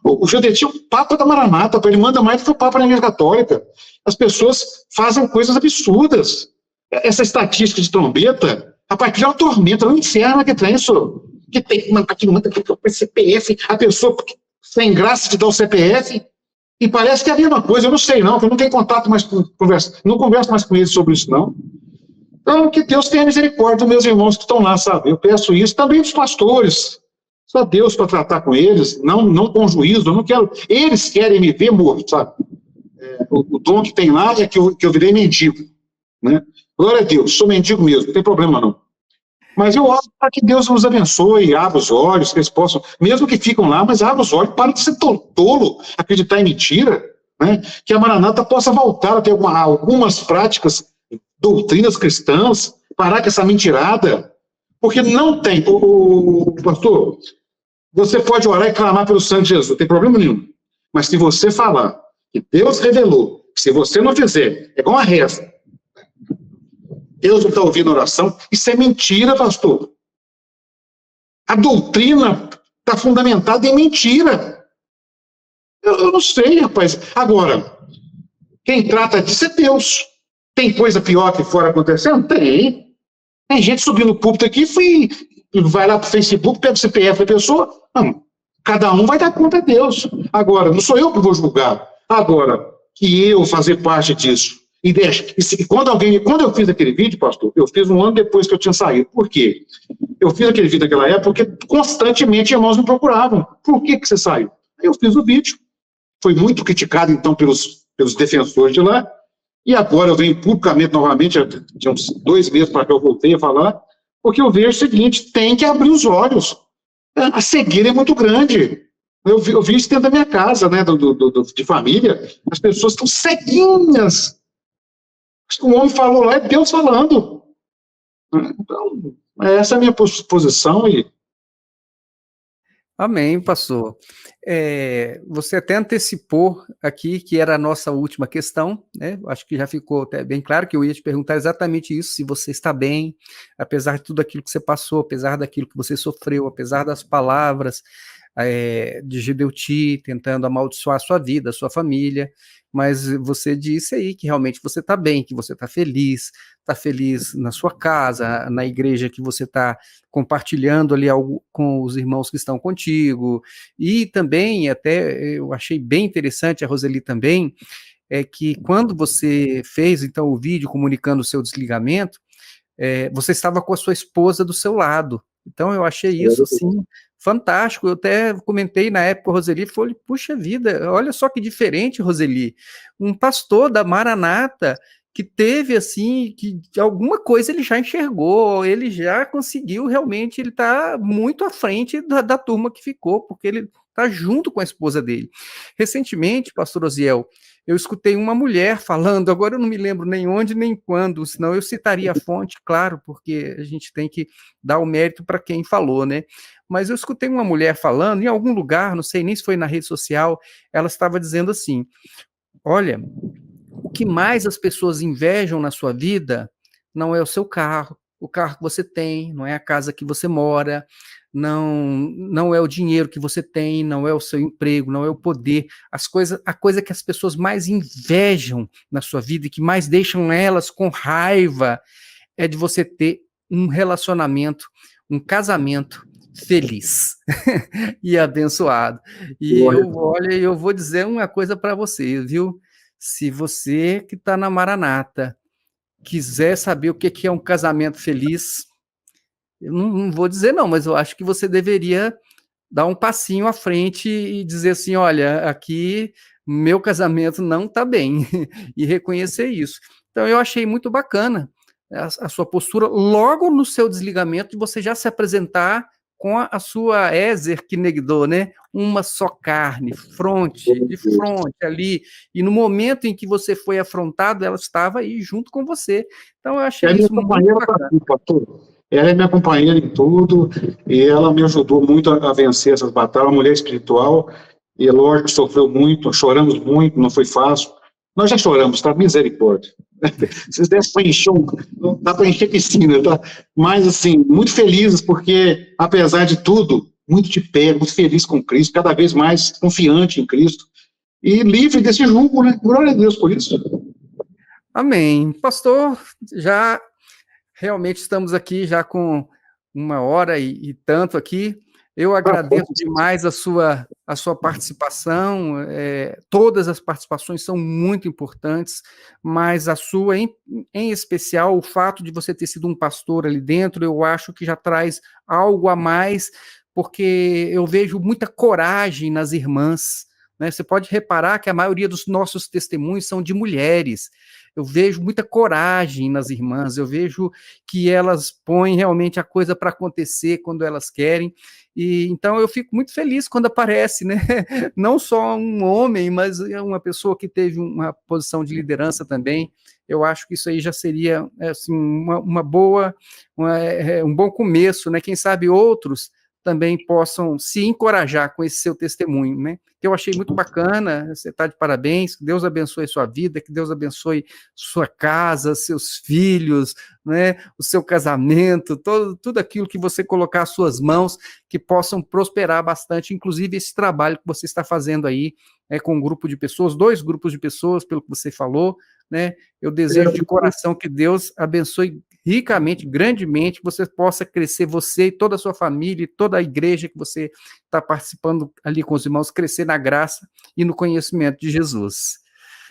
O Jodetinho é o Papa da Maranata, ele manda mais do que o Papa da Igreja Católica. As pessoas fazem coisas absurdas. Essa estatística de trombeta, rapaz, que é uma tormenta, é um inferno que tem isso. Que tem que mandar o CPF, a pessoa sem graça de dar o CPF, e parece que é a mesma coisa, eu não sei não, que eu não tenho contato mais com não converso mais com eles sobre isso não. Então, que Deus tenha misericórdia dos meus irmãos que estão lá, sabe? Eu peço isso também dos pastores. Só Deus para tratar com eles, não com juízo, eu não quero. Eles querem me ver morto, sabe? O dom que tem lá é que eu virei mendigo, né? Glória a Deus, sou mendigo mesmo, não tem problema não. Mas eu oro para que Deus nos abençoe, abra os olhos, que eles possam, mesmo que ficam lá, mas abra os olhos, para de ser tolo, acreditar em mentira, né? Que a Maranata possa voltar a ter algumas práticas, doutrinas cristãs, parar com essa mentirada, porque não tem, pastor, você pode orar e clamar pelo sangue de Jesus, não tem problema nenhum, Mas se você falar que Deus revelou, se você não fizer, é igual a reza. Deus não está ouvindo a oração, isso é mentira, pastor. A doutrina está fundamentada em mentira. Eu não sei, rapaz. Agora, quem trata disso é Deus. Tem coisa pior que fora acontecendo? Tem. Tem gente subindo no púlpito aqui, vai lá pro Facebook, pega o CPF da pessoa. Não, cada um vai dar conta a Deus. Agora, não sou eu que vou julgar. Agora, que eu fazer parte disso. E quando eu fiz aquele vídeo, pastor, eu fiz um ano depois que eu tinha saído. Por quê? Eu fiz aquele vídeo naquela época porque constantemente irmãos me procuravam. Por que você saiu? Aí eu fiz o vídeo. Foi muito criticado, então, pelos defensores de lá. E agora eu venho publicamente novamente, tinha uns 2 meses para que eu voltei a falar, porque eu vejo o seguinte, tem que abrir os olhos. A cegueira é muito grande. Eu vi isso dentro da minha casa, né, de família. As pessoas estão ceguinhas. O homem falou lá, é Deus falando. Então, essa é a minha posição. Amém, pastor. Você até antecipou aqui que era a nossa última questão, né? Acho que já ficou até bem claro que eu ia te perguntar exatamente isso, se você está bem, apesar de tudo aquilo que você passou, apesar daquilo que você sofreu, apesar das palavras de Gideuti tentando amaldiçoar a sua vida, a sua família, mas você disse aí que realmente você está bem, que você está feliz na sua casa, na igreja que você está compartilhando ali algo com os irmãos que estão contigo, e também, até eu achei bem interessante, a Roseli também, é que quando você fez, então, o vídeo comunicando o seu desligamento, você estava com a sua esposa do seu lado, então eu achei isso, assim, fantástico. Eu até comentei na época, Roseli, falei, puxa vida, olha só que diferente, Roseli, um pastor da Maranata que teve, assim, que alguma coisa ele já enxergou, ele já conseguiu realmente, ele está muito à frente da turma que ficou, porque ele está junto com a esposa dele. Recentemente, pastor Osiel, eu escutei uma mulher falando, agora eu não me lembro nem onde nem quando, senão eu citaria a fonte, claro, porque a gente tem que dar o mérito para quem falou, né? Mas eu escutei uma mulher falando, em algum lugar, não sei nem se foi na rede social, ela estava dizendo assim, olha, o que mais as pessoas invejam na sua vida não é o seu carro, o carro que você tem, não é a casa que você mora, não é o dinheiro que você tem, não é o seu emprego, não é o poder, a coisa que as pessoas mais invejam na sua vida e que mais deixam elas com raiva é de você ter um relacionamento, um casamento feliz e abençoado. E eu vou dizer uma coisa para você, viu? Se você que está na Maranata quiser saber o que é um casamento feliz, eu não vou dizer não, mas eu acho que você deveria dar um passinho à frente e dizer assim, olha, aqui meu casamento não está bem, e reconhecer isso. Então eu achei muito bacana a sua postura, logo no seu desligamento, de você já se apresentar com a sua Ezer Kinegdô, né? Uma só carne, de fronte ali, e no momento em que você foi afrontado, ela estava aí junto com você. Então eu achei isso muito bacana. Ela é minha companheira em tudo, e ela me ajudou muito a vencer essas batalhas, uma mulher espiritual, e lógico, sofreu muito, choramos muito, não foi fácil. Nós já choramos, tá? Misericórdia. Vocês devem encher, não dá para encher piscina, tá? Mas, assim, muito felizes, porque, apesar de tudo, muito de pé, muito feliz com Cristo, cada vez mais confiante em Cristo, e livre desse julgo, né? Glória a Deus por isso. Amém. Pastor, já realmente estamos aqui já com 1 hora e tanto aqui. Eu agradeço demais a sua participação, todas as participações são muito importantes, mas a sua, em especial, o fato de você ter sido um pastor ali dentro, eu acho que já traz algo a mais, porque eu vejo muita coragem nas irmãs, né? Você pode reparar que a maioria dos nossos testemunhos são de mulheres. Eu vejo muita coragem nas irmãs, eu vejo que elas põem realmente a coisa para acontecer quando elas querem, e então eu fico muito feliz quando aparece, né? Não só um homem, mas uma pessoa que teve uma posição de liderança também. Eu acho que isso aí já seria assim, uma boa, um bom começo, né? Quem sabe outros também possam se encorajar com esse seu testemunho, né? Que eu achei muito bacana, você está de parabéns, que Deus abençoe sua vida, que Deus abençoe sua casa, seus filhos, né? O seu casamento, tudo aquilo que você colocar às suas mãos, que possam prosperar bastante, inclusive esse trabalho que você está fazendo aí, com um grupo de pessoas, 2 grupos de pessoas, pelo que você falou, né? Eu desejo de coração que Deus abençoe ricamente, grandemente, que você possa crescer, você e toda a sua família, e toda a igreja que você está participando ali com os irmãos, crescer na graça e no conhecimento de Jesus.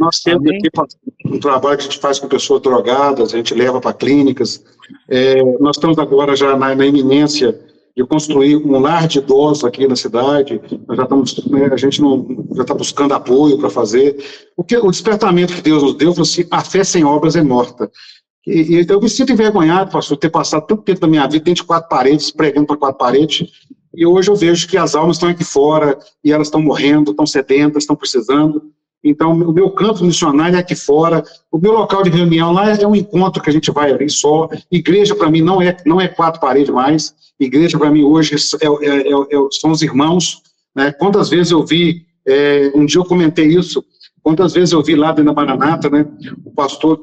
Nós temos Amém? aqui um trabalho que a gente faz com pessoas drogadas, a gente leva para clínicas. Nós estamos agora já na iminência de construir um lar de idosos aqui na cidade. Nós já estamos, né, a gente já está buscando apoio para fazer. Porque o despertamento que Deus nos deu, falou assim, a fé sem obras é morta. E eu me sinto envergonhado, pastor, ter passado tanto tempo da minha vida dentro de 4 paredes, pregando para 4 paredes, e hoje eu vejo que as almas estão aqui fora, e elas estão morrendo, estão sedentas, estão precisando. Então, o meu campo missionário é aqui fora, o meu local de reunião lá é um encontro que a gente vai ali só. Igreja, para mim, não é 4 paredes mais. Igreja, para mim, hoje, são os irmãos. Né? Quantas vezes eu vi, um dia eu comentei isso, quantas vezes eu vi lá dentro da Maranata, né, o pastor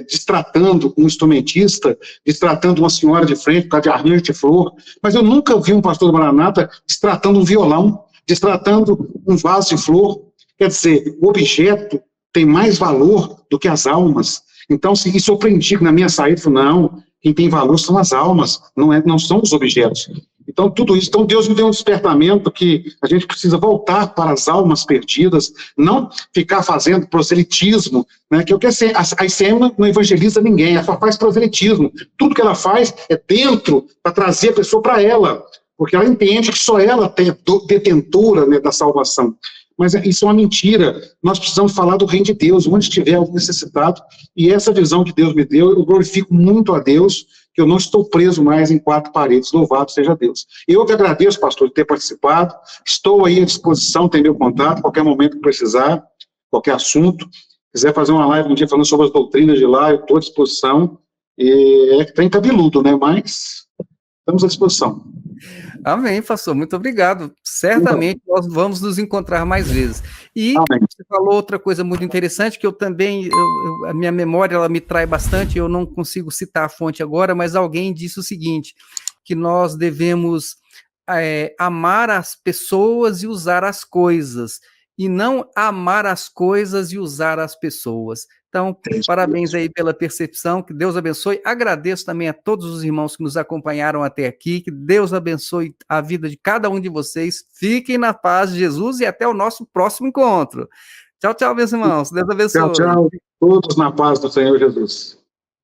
destratando um instrumentista, destratando uma senhora de frente por causa de arranjo de flor, mas eu nunca vi um pastor da Maranata destratando um violão, destratando um vaso de flor. Quer dizer, o objeto tem mais valor do que as almas. Então, isso eu aprendi na minha saída, falei, não, quem tem valor são as almas, não são os objetos. Então, tudo isso. Então, Deus me deu um despertamento que a gente precisa voltar para as almas perdidas, não ficar fazendo proselitismo, né? Que eu quero ser, a ICM não evangeliza ninguém, ela só faz proselitismo. Tudo que ela faz é dentro para trazer a pessoa para ela, porque ela entende que só ela é detentora, né, da salvação. Mas isso é uma mentira. Nós precisamos falar do reino de Deus, onde estiver algum necessitado. E essa visão que Deus me deu, eu glorifico muito a Deus, que eu não estou preso mais em 4 paredes. Louvado seja Deus. Eu que agradeço, pastor, de ter participado. Estou aí à disposição, tem meu contato, qualquer momento que precisar, qualquer assunto. Quiser fazer uma live um dia falando sobre as doutrinas de lá, eu estou à disposição. E tem cabeludo, né? Mas estamos à disposição. Amém, pastor, muito obrigado. Certamente nós vamos nos encontrar mais vezes. E Amém. Você falou outra coisa muito interessante, que eu também, a minha memória, ela me trai bastante, eu não consigo citar a fonte agora, mas alguém disse o seguinte, que nós devemos amar as pessoas e usar as coisas, e não amar as coisas e usar as pessoas. Então, parabéns aí pela percepção, que Deus abençoe. Agradeço também a todos os irmãos que nos acompanharam até aqui, que Deus abençoe a vida de cada um de vocês. Fiquem na paz de Jesus e até o nosso próximo encontro. Tchau, tchau, meus irmãos. Deus abençoe. Tchau, tchau. Todos na paz do Senhor Jesus.